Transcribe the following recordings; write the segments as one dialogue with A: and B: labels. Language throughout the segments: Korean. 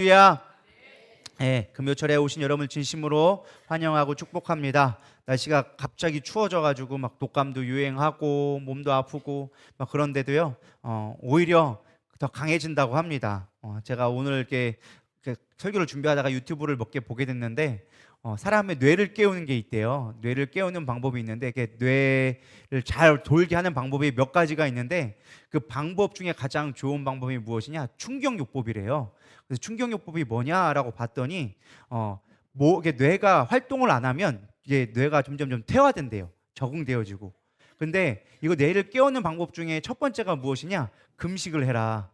A: 할렐루야. 네, 금요철에 오신 여러분을 진심으로 환영하고 축복합니다. 날씨가 갑자기 추워져가지고 막 독감도 유행하고 몸도 아프고 막 그런데도요, 오히려 더 강해진다고 합니다. 제가 오늘 이렇게 설교를 준비하다가 유튜브를 몇 개 보게 됐는데, 사람의 뇌를 깨우는 게 있대요. 뇌를 깨우는 방법이 있는데, 이게 뇌를 잘 돌게 하는 방법이 몇 가지가 있는데, 그 방법 중에 가장 좋은 방법이 무엇이냐? 충격요법이래요. 그래서 충격요법이 뭐냐라고 봤더니, 이게 뇌가 활동을 안 하면 이게 뇌가 점점 퇴화된대요. 적응되어지고. 근데 이거 뇌를 깨우는 방법 중에 첫 번째가 무엇이냐? 금식을 해라.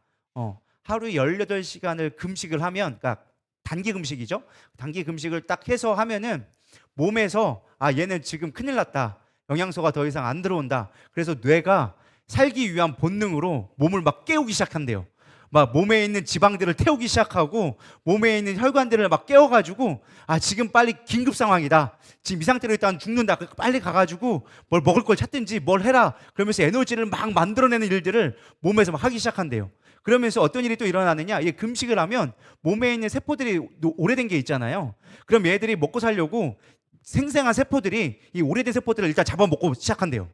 A: 하루에 18시간을 금식을 하면, 그러니까 단기 금식이죠. 단기 금식을 딱 해서 하면은 몸에서 얘는 지금 큰일 났다. 영양소가 더 이상 안 들어온다. 그래서 뇌가 살기 위한 본능으로 몸을 막 깨우기 시작한대요. 막 몸에 있는 지방들을 태우기 시작하고 몸에 있는 혈관들을 막 깨워가지고 지금 빨리 긴급 상황이다. 지금 이 상태로 일단 죽는다. 빨리 가가지고 뭘 먹을 걸 찾든지 뭘 해라. 그러면서 에너지를 막 만들어내는 일들을 몸에서 막 하기 시작한대요. 그러면서 어떤 일이 또 일어나느냐? 이게 금식을 하면 몸에 있는 세포들이 오래된 게 있잖아요. 그럼 얘들이 먹고 살려고 생생한 세포들이 이 오래된 세포들을 일단 잡아먹고 시작한대요.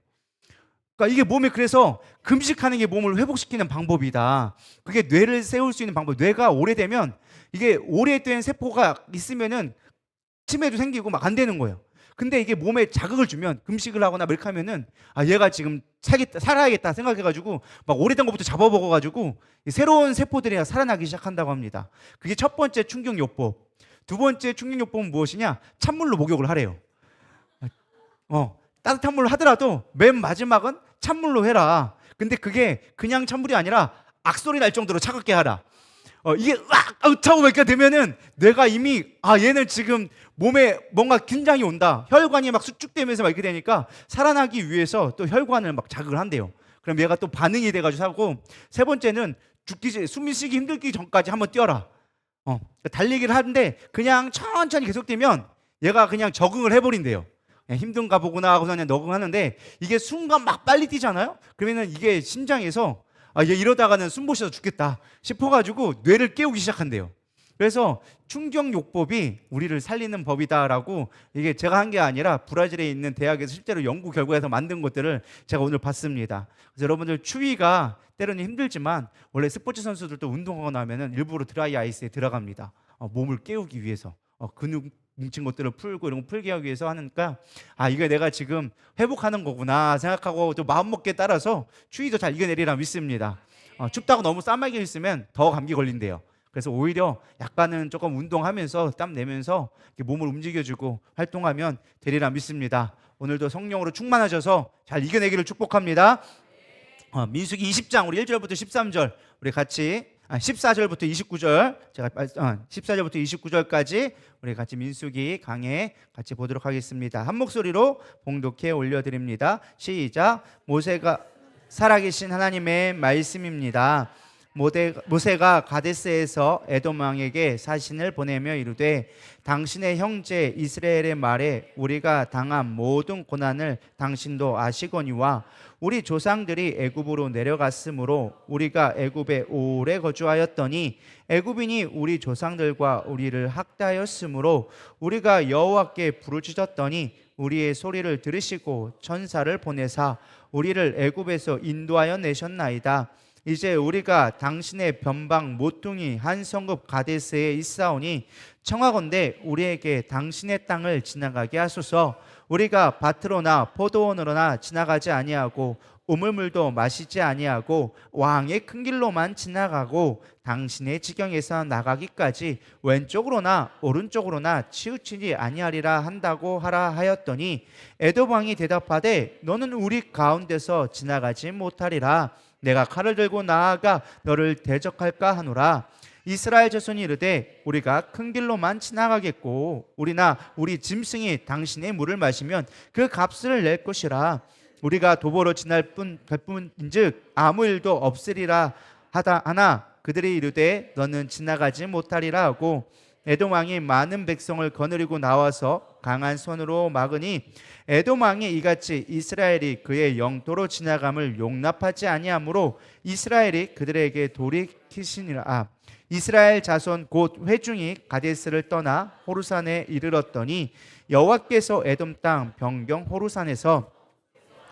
A: 그러니까 이게 몸에, 그래서 금식하는 게 몸을 회복시키는 방법이다. 그게 뇌를 세울 수 있는 방법. 뇌가 오래되면 이게 오래된 세포가 있으면은 치매도 생기고 막 안 되는 거예요. 근데 이게 몸에 자극을 주면, 금식을 하거나 뭐 이렇게 하면은 얘가 지금 살아야겠다 생각해가지고 막 오래된 것부터 잡아먹어가지고 새로운 세포들이 살아나기 시작한다고 합니다. 그게 첫 번째 충격요법. 두 번째 충격요법은 무엇이냐? 찬물로 목욕을 하래요. 따뜻한 물로 하더라도 맨 마지막은 찬물로 해라. 근데 그게 그냥 찬물이 아니라 악소리 날 정도로 차갑게 하라. 이게 차고 이렇게 되면은 뇌가 이미 얘는 지금 몸에 뭔가 긴장이 온다. 혈관이 막 수축되면서 막 이렇게 되니까 살아나기 위해서 또 혈관을 막 자극을 한대요. 그럼 얘가 또 반응이 돼가지고 하고, 세 번째는 숨이 쉬기 힘들기 전까지 한번 뛰어라. 달리기를 하는데 그냥 천천히 계속되면 얘가 그냥 적응을 해버린대요. 힘든가 보구나 하고서 그냥 적응하는데, 이게 순간 막 빨리 뛰잖아요. 그러면은 이게 심장에서 얘 이러다가는 숨 못 쉬어서 죽겠다 싶어가지고 뇌를 깨우기 시작한대요. 그래서 충격요법이 우리를 살리는 법이다라고, 이게 제가 한 게 아니라 브라질에 있는 대학에서 실제로 연구 결과에서 만든 것들을 제가 오늘 봤습니다. 그래서 여러분들 추위가 때로는 힘들지만 원래 스포츠 선수들도 운동하고 나면은 일부러 드라이 아이스에 들어갑니다. 몸을 깨우기 위해서, 근육 뭉친 것들을 풀고 이런 거 풀게 하기 위해서 하니까 이게 내가 지금 회복하는 거구나 생각하고 또 마음먹기에 따라서 추위도 잘 이겨내리라 믿습니다. 춥다고 너무 싸매겨 있으면 더 감기 걸린대요. 그래서 오히려 약간은 조금 운동하면서 땀 내면서 몸을 움직여주고 활동하면 되리라 믿습니다. 오늘도 성령으로 충만하셔서 잘 이겨내기를 축복합니다. 민수기 20장 우리 1절부터 13절 우리 같이 14절부터 29절, 제가 14절부터 29절까지 우리 같이 민수기 강해 같이 보도록 하겠습니다. 한 목소리로 봉독해 올려드립니다. 시작. 모세가 살아계신 하나님의 말씀입니다. 모세가 가데스에서 에돔 왕에게 사신을 보내며 이르되, 당신의 형제 이스라엘의 말에 우리가 당한 모든 고난을 당신도 아시거니와 우리 조상들이 애굽으로 내려갔으므로 우리가 애굽에 오래 거주하였더니 애굽인이 우리 조상들과 우리를 학대하였으므로 우리가 여호와께 부르짖었더니 우리의 소리를 들으시고 천사를 보내사 우리를 애굽에서 인도하여 내셨나이다. 이제 우리가 당신의 변방 모퉁이 한 성읍 가데스에 있사오니 청하건대 우리에게 당신의 땅을 지나가게 하소서. 우리가 밭으로나 포도원으로나 지나가지 아니하고 우물물도 마시지 아니하고 왕의 큰 길로만 지나가고 당신의 지경에서 나가기까지 왼쪽으로나 오른쪽으로나 치우치지 아니하리라 한다고 하라 하였더니 에돔 왕이 대답하되, 너는 우리 가운데서 지나가지 못하리라. 내가 칼을 들고 나아가 너를 대적할까 하노라. 이스라엘 자손이 이르되, 우리가 큰 길로만 지나가겠고 우리나 우리 짐승이 당신의 물을 마시면 그 값을 낼 것이라. 우리가 도보로 지날 뿐인즉 아무 일도 없으리라 하나 그들이 이르되, 너는 지나가지 못하리라 하고 에돔 왕이 많은 백성을 거느리고 나와서 강한 손으로 막으니 에돔 왕이 이같이 이스라엘이 그의 영토로 지나감을 용납하지 아니하므로 이스라엘이 그들에게 돌이키시니라. 이스라엘 자손 곧 회중이 가데스를 떠나 호르산에 이르렀더니 여호와께서 에돔 땅 변경 호르산에서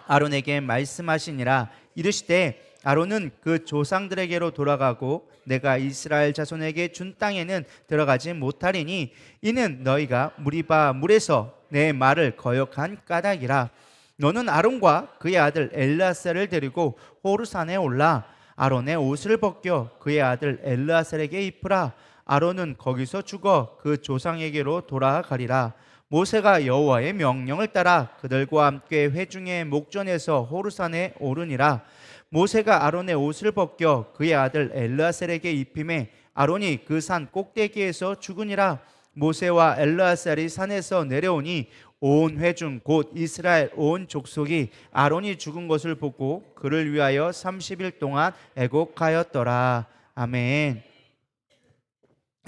A: 아론에게 말씀하시니라. 이르시되 아론은 그 조상들에게로 돌아가고 내가 이스라엘 자손에게 준 땅에는 들어가지 못하리니 이는 너희가 무리바 물에서 내 말을 거역한 까닭이라. 너는 아론과 그의 아들 엘르아살을 데리고 호르산에 올라 아론의 옷을 벗겨 그의 아들 엘르아살에게 입으라. 아론은 거기서 죽어 그 조상에게로 돌아가리라. 모세가 여호와의 명령을 따라 그들과 함께 회중의 목전에서 호르산에 오르니라. 모세가 아론의 옷을 벗겨 그의 아들 엘르아살에게 입힘에 아론이 그 산 꼭대기에서 죽으니라. 모세와 엘르아살이 산에서 내려오니 온 회중 곧 이스라엘 온 족속이 아론이 죽은 것을 보고 그를 위하여 30일 동안 애곡하였더라. 아멘.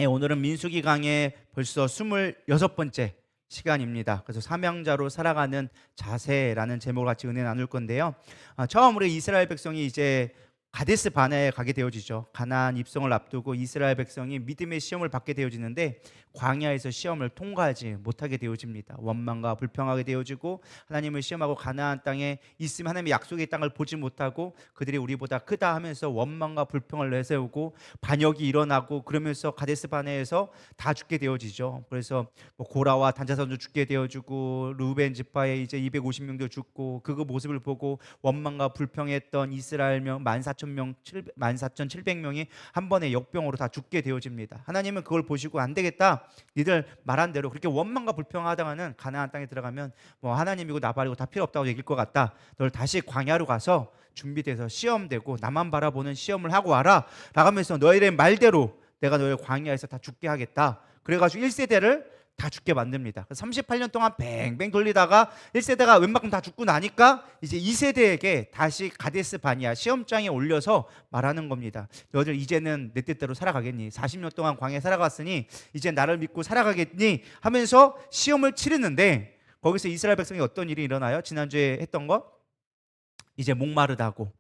A: 오늘은 민수기 강의 벌써 26번째 시간입니다. 그래서 사명자로 살아가는 자세라는 제목을 같이 은혜 나눌 건데요. 처음으로 이스라엘 백성이 이제 가데스 바네아에 가게 되어지죠. 가나안 입성을 앞두고 이스라엘 백성이 믿음의 시험을 받게 되어지는데 광야에서 시험을 통과하지 못하게 되어집니다. 원망과 불평하게 되어지고 하나님을 시험하고 가나안 땅에 있으면 하나님의 약속의 땅을 보지 못하고 그들이 우리보다 크다 하면서 원망과 불평을 내세우고 반역이 일어나고 그러면서 가데스 바네아에서 다 죽게 되어지죠. 그래서 고라와 단자손도 죽게 되어지고 루벤 지파의 이제 250명도 죽고 그 모습을 보고 원망과 불평했던 이스라엘 명 14,700명이 한 번에 역병으로 다 죽게 되어집니다. 하나님은 그걸 보시고 안 되겠다. 니들 말한 대로 그렇게 원망과 불평하다가는 가나안 땅에 들어가면 뭐 하나님이고 나발이고 다 필요 없다고 얘기할 것 같다. 널 다시 광야로 가서 준비돼서 시험되고 나만 바라보는 시험을 하고 와라 라면서 너희의 말대로 내가 너희를 광야에서 다 죽게 하겠다. 그래가지고 1세대를 다 죽게 만듭니다. 38년 동안 뱅뱅 돌리다가 1세대가 웬만큼 다 죽고 나니까 이제 2세대에게 다시 가데스 바니아 시험장에 올려서 말하는 겁니다. 너희들 이제는 내 뜻대로 살아가겠니? 40년 동안 광야에 살아갔으니 이제 나를 믿고 살아가겠니? 하면서 시험을 치르는데 거기서 이스라엘 백성이 어떤 일이 일어나요? 지난주에 했던 거 이제 목마르다고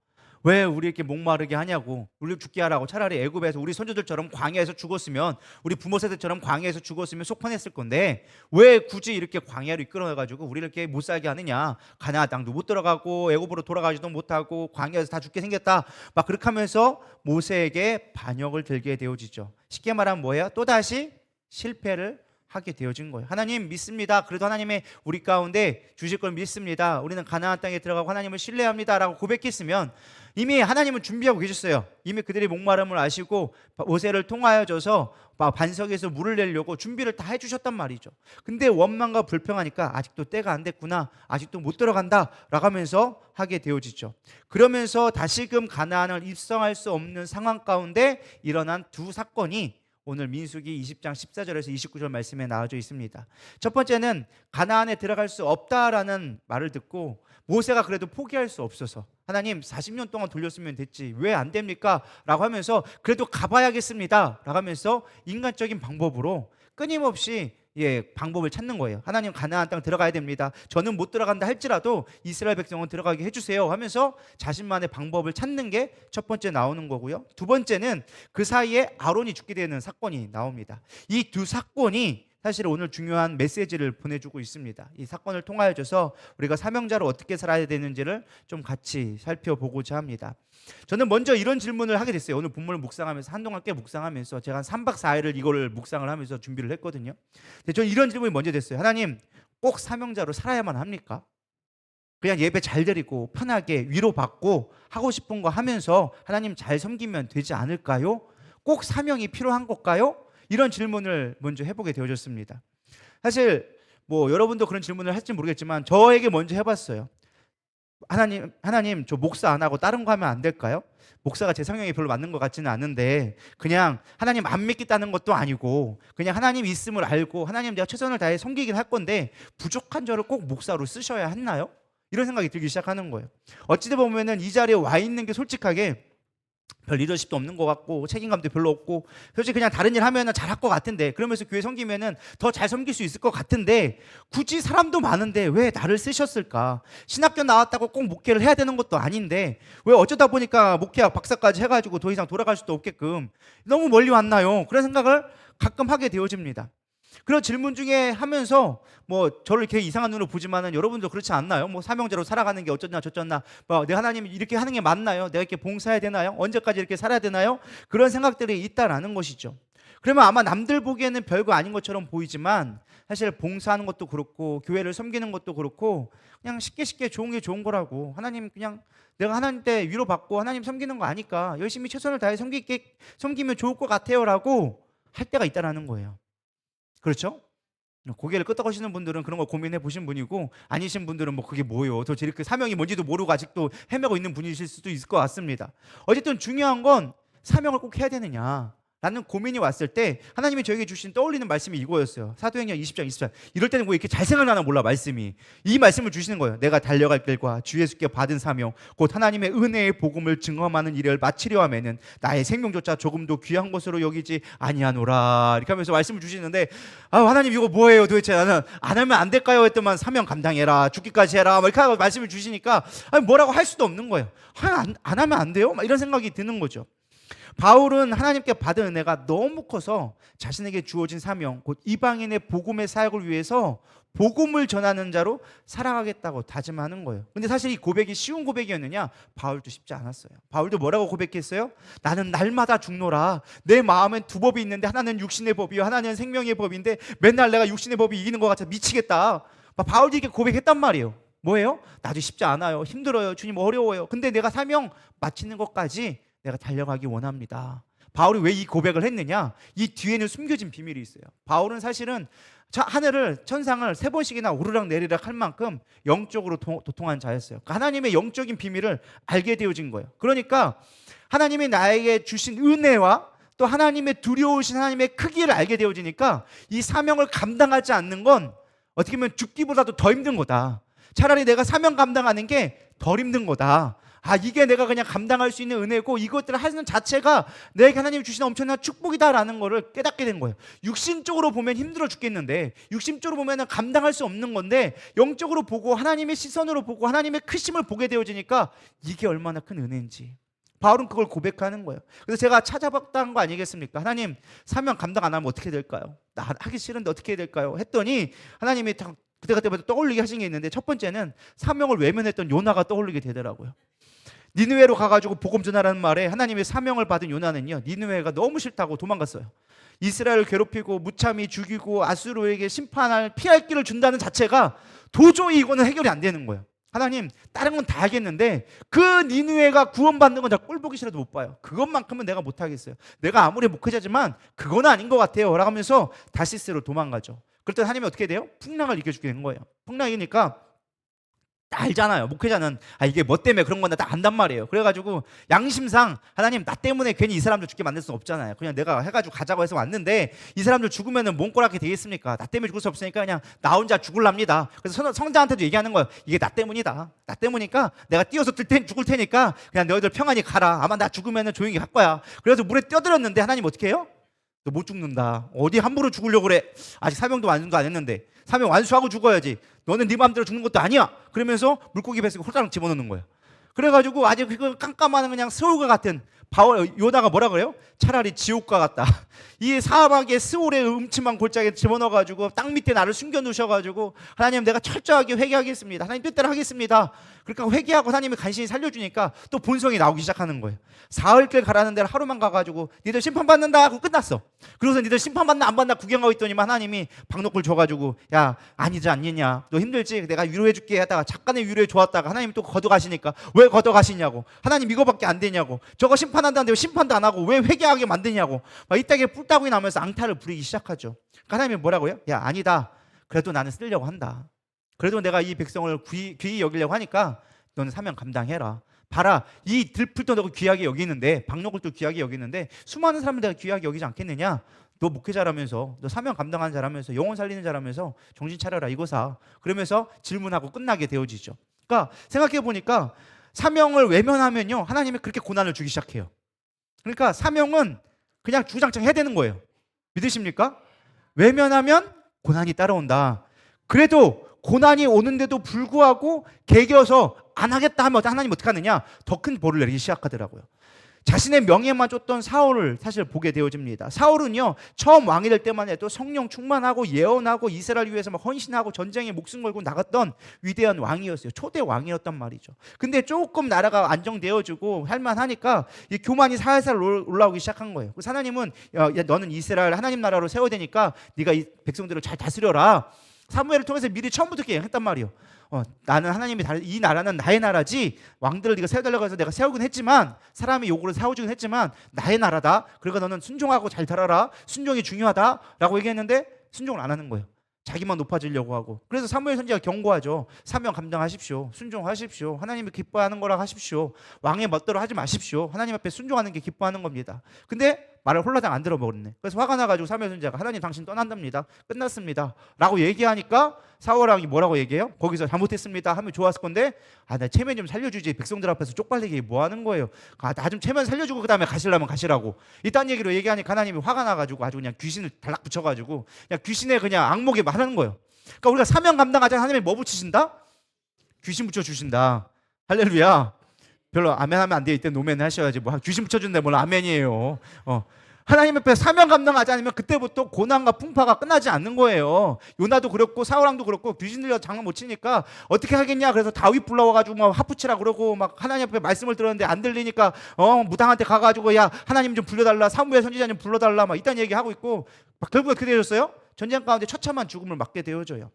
A: 왜 우리 이렇게 목마르게 하냐고 우리 죽게 하라고 차라리 애굽에서 우리 선조들처럼 광야에서 죽었으면 우리 부모 세대처럼 광야에서 죽었으면 속 편했을 건데 왜 굳이 이렇게 광야로 이끌어가지고 우리를 이렇게 못 살게 하느냐 가나안 땅도 못 들어가고 애굽으로 돌아가지도 못하고 광야에서 다 죽게 생겼다 막 그렇게 하면서 모세에게 반역을 들게 되어지죠. 쉽게 말하면 뭐예요? 또다시 실패를 하게 되어진 거예요. 하나님 믿습니다. 그래도 하나님의 우리 가운데 주실 걸 믿습니다. 우리는 가나안 땅에 들어가고 하나님을 신뢰합니다 라고 고백했으면 이미 하나님은 준비하고 계셨어요. 이미 그들이 목마름을 아시고 모세를 통하여 줘서 반석에서 물을 내려고 준비를 다 해주셨단 말이죠. 근데 원망과 불평하니까 아직도 때가 안 됐구나, 아직도 못 들어간다 라고 하면서 하게 되어지죠. 그러면서 다시금 가나안을 입성할 수 없는 상황 가운데 일어난 두 사건이 오늘 민수기 20장 14절에서 29절 말씀에 나와져 있습니다. 첫 번째는 가나안에 들어갈 수 없다라는 말을 듣고 모세가 그래도 포기할 수 없어서 하나님 40년 동안 돌렸으면 됐지 왜 안 됩니까? 라고 하면서 그래도 가봐야겠습니다 라고 하면서 인간적인 방법으로 끊임없이 방법을 찾는 거예요. 하나님 가나안 땅 들어가야 됩니다. 저는 못 들어간다 할지라도 이스라엘 백성은 들어가게 해주세요 하면서 자신만의 방법을 찾는 게 첫 번째 나오는 거고요. 두 번째는 그 사이에 아론이 죽게 되는 사건이 나옵니다. 이 두 사건이 사실 오늘 중요한 메시지를 보내주고 있습니다. 이 사건을 통하여져서 우리가 사명자로 어떻게 살아야 되는지를 좀 같이 살펴보고자 합니다. 저는 먼저 이런 질문을 하게 됐어요. 오늘 본문을 묵상하면서 한동안 꽤 묵상하면서 제가 한 3박 4일을 이거를 묵상을 하면서 준비를 했거든요. 근데 저는 이런 질문이 먼저 됐어요. 하나님 꼭 사명자로 살아야만 합니까? 그냥 예배 잘 드리고 편하게 위로받고 하고 싶은 거 하면서 하나님 잘 섬기면 되지 않을까요? 꼭 사명이 필요한 걸까요? 이런 질문을 먼저 해보게 되어졌습니다. 사실 여러분도 그런 질문을 할지 모르겠지만 저에게 먼저 해봤어요. 하나님 저 목사 안 하고 다른 거 하면 안 될까요? 목사가 제 성향이 별로 맞는 것 같지는 않은데 그냥 하나님 안 믿겠다는 것도 아니고 그냥 하나님 있음을 알고 하나님 내가 최선을 다해 섬기긴 할 건데 부족한 저를 꼭 목사로 쓰셔야 했나요? 이런 생각이 들기 시작하는 거예요. 어찌돼 보면은 이 자리에 와 있는 게 솔직하게 별 리더십도 없는 것 같고 책임감도 별로 없고 솔직히 그냥 다른 일 하면 잘할 것 같은데, 그러면서 교회 섬기면은 더 잘 섬길 수 있을 것 같은데 굳이 사람도 많은데 왜 나를 쓰셨을까? 신학교 나왔다고 꼭 목회를 해야 되는 것도 아닌데 왜 어쩌다 보니까 목회학 박사까지 해가지고 더 이상 돌아갈 수도 없게끔 너무 멀리 왔나요? 그런 생각을 가끔 하게 되어집니다. 그런 질문 중에 하면서 뭐 저를 이렇게 이상한 눈으로 보지만은 여러분도 그렇지 않나요? 뭐 사명자로 살아가는 게 어쩌나 저쩌나, 뭐 내 하나님이 이렇게 하는 게 맞나요? 내가 이렇게 봉사해야 되나요? 언제까지 이렇게 살아야 되나요? 그런 생각들이 있다라는 것이죠. 그러면 아마 남들 보기에는 별거 아닌 것처럼 보이지만 사실 봉사하는 것도 그렇고 교회를 섬기는 것도 그렇고 그냥 쉽게 쉽게 좋은 게 좋은 거라고, 하나님 그냥 내가 하나님 때 위로받고 하나님 섬기는 거 아니까 열심히 최선을 다해 섬기면 좋을 것 같아요라고 할 때가 있다라는 거예요. 그렇죠? 고개를 끄덕하시는 분들은 그런 걸 고민해 보신 분이고, 아니신 분들은 뭐 그게 뭐예요? 도대체 이렇게 사명이 뭔지도 모르고 아직도 헤매고 있는 분이실 수도 있을 것 같습니다. 어쨌든 중요한 건 사명을 꼭 해야 되느냐 라는 고민이 왔을 때 하나님이 저에게 주신 떠올리는 말씀이 이거였어요. 사도행전 20장 24절. 이럴 때는 왜 이렇게 잘 생각나나 몰라, 말씀이. 이 말씀을 주시는 거예요. 내가 달려갈 길과 주 예수께 받은 사명 곧 하나님의 은혜의 복음을 증언하는 일을 마치려 하면은 나의 생명조차 조금도 귀한 것으로 여기지 아니하노라, 이렇게 하면서 말씀을 주시는데, 아 하나님 이거 뭐예요 도대체, 나는 안 하면 안 될까요 했더만 사명 감당해라, 죽기까지 해라, 막 이렇게 하고 말씀을 주시니까 아니 뭐라고 할 수도 없는 거예요. 안 하면 안 돼요? 막 이런 생각이 드는 거죠. 바울은 하나님께 받은 은혜가 너무 커서 자신에게 주어진 사명 곧 이방인의 복음의 사역을 위해서 복음을 전하는 자로 살아가겠다고 다짐하는 거예요. 근데 사실 이 고백이 쉬운 고백이었느냐? 바울도 쉽지 않았어요. 바울도 뭐라고 고백했어요? 나는 날마다 죽노라. 내 마음엔 두 법이 있는데 하나는 육신의 법이요 하나는 생명의 법인데 맨날 내가 육신의 법이 이기는 것 같아 미치겠다. 바울도 이렇게 고백했단 말이에요. 뭐예요? 나도 쉽지 않아요. 힘들어요. 주님 어려워요. 근데 내가 사명 마치는 것까지 내가 달려가기 원합니다. 바울이 왜 이 고백을 했느냐? 이 뒤에는 숨겨진 비밀이 있어요. 바울은 사실은 하늘을, 천상을 3번씩이나 오르락 내리락 할 만큼 영적으로 도통한 자였어요. 그러니까 하나님의 영적인 비밀을 알게 되어진 거예요. 그러니까 하나님이 나에게 주신 은혜와 또 하나님의 두려우신 하나님의 크기를 알게 되어지니까 이 사명을 감당하지 않는 건 어떻게 보면 죽기보다도 더 힘든 거다. 차라리 내가 사명 감당하는 게 덜 힘든 거다. 아 이게 내가 그냥 감당할 수 있는 은혜고 이것들을 하는 자체가 내게 하나님이 주신 엄청난 축복이다라는 거를 깨닫게 된 거예요. 육신적으로 보면 힘들어 죽겠는데, 육신적으로 보면 감당할 수 없는 건데 영적으로 보고 하나님의 시선으로 보고 하나님의 크심을 보게 되어지니까 이게 얼마나 큰 은혜인지 바울은 그걸 고백하는 거예요. 그래서 제가 찾아봤다는 거 아니겠습니까? 하나님 사명 감당 안 하면 어떻게 될까요? 나 하기 싫은데 어떻게 해야 될까요? 했더니 하나님이 그때마다 떠올리게 하신 게 있는데, 첫 번째는 사명을 외면했던 요나가 떠올리게 되더라고요. 니느웨로 가가지고 복음 전하라는 말에 하나님의 사명을 받은 요나는요, 니느웨가 너무 싫다고 도망갔어요. 이스라엘을 괴롭히고 무참히 죽이고 아수르에게 피할 길을 준다는 자체가 도저히 이거는 해결이 안 되는 거예요. 하나님 다른 건 다 하겠는데 그 니느웨가 구원받는 건 다 꼴보기 싫어도 못 봐요. 그것만큼은 내가 못 하겠어요. 내가 아무리 목회자지만 그거는 아닌 것 같아요 라고 하면서 다시스로 도망가죠. 그랬더니 하나님이 어떻게 돼요? 풍랑을 일으켜주게 된 거예요. 풍랑이니까 다 알잖아요. 목회자는 이게 뭐 때문에 그런 건다 안단 말이에요. 그래가지고 양심상 하나님 나 때문에 괜히 이 사람들 죽게 만들 수 없잖아요. 그냥 내가 해가지고 가자고 해서 왔는데 이 사람들 죽으면은 뭔 꼴하게 되겠습니까? 나 때문에 죽을 수 없으니까 그냥 나 혼자 죽을랍니다. 그래서 성자한테도 얘기하는 거예요. 이게 나 때문이다. 나 때문이니까 내가 뛰어서 죽을 테니까 그냥 너희들 평안히 가라. 아마 나 죽으면은 조용히 갈 거야. 그래서 물에 뛰어들었는데 하나님 어떻게 해요? 너 못 죽는다. 어디 함부로 죽으려고 그래. 아직 사명도 완수도 안 했는데. 사명 완수하고 죽어야지. 너는 네 마음대로 죽는 것도 아니야. 그러면서 물고기 뱃속에 홀딱 집어넣는 거예요. 그래가지고 아직 그 깜깜한 그냥 스올과 같은 요나가 뭐라 그래요? 차라리 지옥과 같다. 이 사막의 스올의 음침한 골짜기에 집어넣어가지고 땅 밑에 나를 숨겨놓으셔가지고 하나님 내가 철저하게 회개하겠습니다. 하나님 뜻대로 하겠습니다. 그러니까 회개하고 하나님이 간신히 살려주니까 또 본성이 나오기 시작하는 거예요. 사흘길 가라는 데를 하루만 가가지고 니들 심판받는다 하고 끝났어. 그래서 니들 심판받나 안 받나 구경하고 있더니만 하나님이 박노골 줘가지고 야 아니지 않느냐 너 힘들지 내가 위로해줄게 하다가 잠깐의 위로해 좋았다가 하나님이 또 걷어가시니까 왜 걷어가시냐고, 하나님 이거밖에 안 되냐고, 저거 심판한다는데 왜 심판도 안 하고 왜 회개하게 만드냐고 막 이따게 뿔따구이 나면서 앙탈을 부리기 시작하죠. 그러니까 하나님이 뭐라고요? 야 아니다, 그래도 나는 쓰려고 한다. 그래도 내가 이 백성을 귀히 여기려고 하니까 너는 사명 감당해라. 봐라 이 들풀도 너가 귀하게 여기는데 박노골도 귀하게 여기는데 수많은 사람을 내가 귀하게 여기지 않겠느냐. 너 목회자라면서 너 사명 감당하는 자라면서 영혼 살리는 자라면서 정신 차려라 이거사. 그러면서 질문하고 끝나게 되어지죠. 그러니까 생각해 보니까 사명을 외면하면요 하나님이 그렇게 고난을 주기 시작해요. 그러니까 사명은 그냥 주장창 해야 되는 거예요. 믿으십니까? 외면하면 고난이 따라온다. 그래도 고난이 오는데도 불구하고 개겨서 안 하겠다 하면 하나님 어떻게 하느냐? 더 큰 벌을 내리기 시작하더라고요. 자신의 명예만 쫓던 사울을 사실 보게 되어집니다. 사울은요, 처음 왕이 될 때만 해도 성령 충만하고 예언하고 이스라엘 위해서 막 헌신하고 전쟁에 목숨 걸고 나갔던 위대한 왕이었어요. 초대 왕이었단 말이죠. 근데 조금 나라가 안정되어지고 할만하니까 이 교만이 살살 올라오기 시작한 거예요. 그래서 하나님은 야, 너는 이스라엘 하나님 나라로 세워야 되니까 네가 이 백성들을 잘 다스려라. 사무엘을 통해서 미리 처음부터 했단 말이에요. 나는 하나님이 이 나라는 나의 나라지, 왕들을 네가 세워달라고 해서 내가 세우긴 했지만, 사람의 요구를 세워주긴 했지만 나의 나라다. 그러니까 너는 순종하고 잘 살아라. 순종이 중요하다라고 얘기했는데 순종을 안 하는 거예요. 자기만 높아지려고 하고. 그래서 사무엘 선지자가 경고하죠. 사명 감당하십시오. 순종하십시오. 하나님이 기뻐하는 거라 하십시오. 왕의 멋대로 하지 마십시오. 하나님 앞에 순종하는 게 기뻐하는 겁니다. 근데 말을 홀라당 안 들어버렸네. 그래서 화가 나가지고 사무엘 선지자가 하나님 당신 떠난답니다. 끝났습니다. 라고 얘기하니까 사울 왕이 뭐라고 얘기해요? 거기서 잘못했습니다 하면 좋았을 건데, 나 체면 좀 살려주지. 백성들 앞에서 쪽팔리게 뭐 하는 거예요? 나 좀 체면 살려주고 그 다음에 가시려면 가시라고. 이딴 얘기로 얘기하니까 하나님이 화가 나가지고 아주 그냥 귀신을 달락 붙여가지고 그냥 귀신의 그냥 악목에 하는 거예요. 그러니까 우리가 사명 감당하자 하나님이 뭐 붙이신다? 귀신 붙여주신다. 할렐루야. 별로 아멘 하면 안 돼. 이때 노멘 하셔야지. 뭐 귀신 붙여준다 뭘 아멘이에요. 하나님 앞에 사명 감당하지 않으면 그때부터 고난과 풍파가 끝나지 않는 거예요. 요나도 그렇고 사울왕도 그렇고 귀신 들려 장난 못 치니까 어떻게 하겠냐. 그래서 다윗 불러와가지고 막 하프치라 그러고 막 하나님 앞에 말씀을 들었는데 안 들리니까 무당한테 가가지고 야 하나님 좀 불러달라, 사무엘 선지자 좀 불러달라 막 이딴 얘기 하고 있고 막 결국에 그렇게 되었어요. 전쟁 가운데 처참한 죽음을 맞게 되어져요.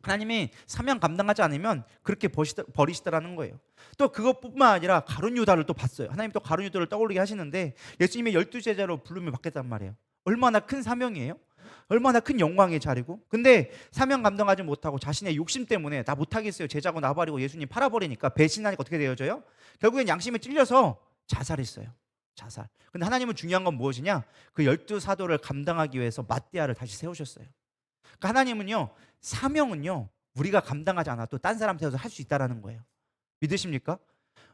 A: 하나님이 사명 감당하지 않으면 그렇게 버리시더라는 거예요. 또 그것뿐만 아니라 가룟 유다를 또 봤어요. 하나님 또 가룟 유다를 떠올리게 하시는데 예수님의 12제자로 부르면 받겠단 말이에요. 얼마나 큰 사명이에요? 얼마나 큰 영광의 자리고. 근데 사명 감당하지 못하고 자신의 욕심 때문에 나 못하겠어요, 제자고 나발이고 예수님 팔아버리니까 배신하니까 어떻게 되어져요? 결국엔 양심에 찔려서 자살했어요. 자살. 근데 하나님은 중요한 건 무엇이냐? 그 12사도를 감당하기 위해서 맏대아를 다시 세우셨어요. 그러니까 하나님은요, 사명은요 우리가 감당하지 않아도 딴 사람 세워서 할 수 있다라는 거예요. 믿으십니까?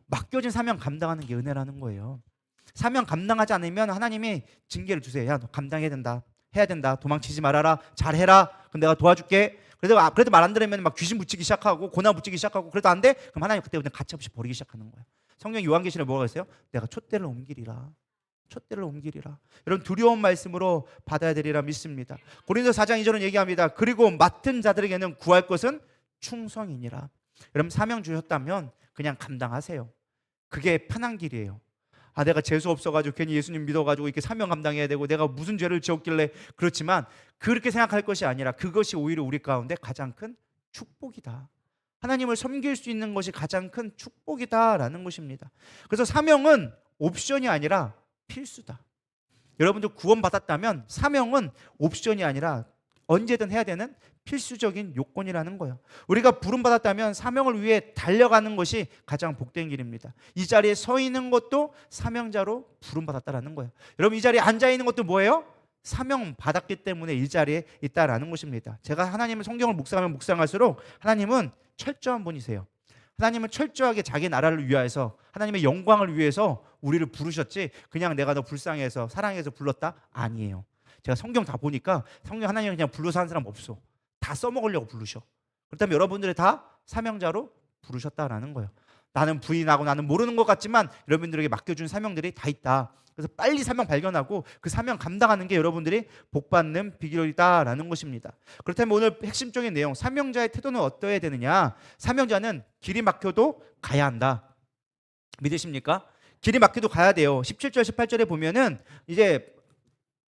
A: 맡겨진 사명 감당하는 게 은혜라는 거예요. 사명 감당하지 않으면 하나님이 징계를 주세요. 야, 너 감당해야 된다, 해야 된다, 도망치지 말아라, 잘해라, 그럼 내가 도와줄게. 그래도 말 안 들으면 막 귀신 붙이기 시작하고 고난 붙이기 시작하고 그래도 안 돼? 그럼 하나님 그때부터 가차없이 버리기 시작하는 거예요. 성경 요한계시록에 뭐가 있어요? 내가 촛대를 옮기리라. 촛대를 옮기리라. 여러분 두려운 말씀으로 받아야 되리라 믿습니다. 고린도 4장 2절은 얘기합니다. 그리고 맡은 자들에게는 구할 것은 충성이니라. 여러분 사명 주셨다면 그냥 감당하세요. 그게 편한 길이에요. 내가 재수 없어가지고 괜히 예수님 믿어가지고 이렇게 사명 감당해야 되고 내가 무슨 죄를 지었길래. 그렇지만 그렇게 생각할 것이 아니라 그것이 오히려 우리 가운데 가장 큰 축복이다. 하나님을 섬길 수 있는 것이 가장 큰 축복이다라는 것입니다. 그래서 사명은 옵션이 아니라 필수다. 여러분들 구원받았다면 사명은 옵션이 아니라 언제든 해야 되는 필수적인 요건이라는 거예요. 우리가 부름받았다면 사명을 위해 달려가는 것이 가장 복된 길입니다. 이 자리에 서 있는 것도 사명자로 부름받았다라는 거예요. 여러분 이 자리에 앉아 있는 것도 뭐예요? 사명 받았기 때문에 이 자리에 있다라는 것입니다. 제가 하나님의 성경을 묵상하면 묵상할수록 하나님은 철저한 분이세요. 하나님은 철저하게 자기 나라를 위하여서 하나님의 영광을 위해서 우리를 부르셨지 그냥 내가 너 불쌍해서 사랑해서 불렀다? 아니에요. 제가 성경 다 보니까 성경 하나님은 그냥 불러서 하는 사람 없어. 다 써먹으려고 부르셔. 그렇다면 여러분들이 다 사명자로 부르셨다라는 거예요. 나는 부인하고 나는 모르는 것 같지만 여러분들에게 맡겨준 사명들이 다 있다. 그래서 빨리 사명 발견하고 그 사명 감당하는 게 여러분들이 복받는 비결이다라는 것입니다. 그렇다면 오늘 핵심적인 내용, 사명자의 태도는 어떠해야 되느냐? 사명자는 길이 막혀도 가야 한다. 믿으십니까? 길이 막혀도 가야 돼요. 17절 18절에 보면은 이제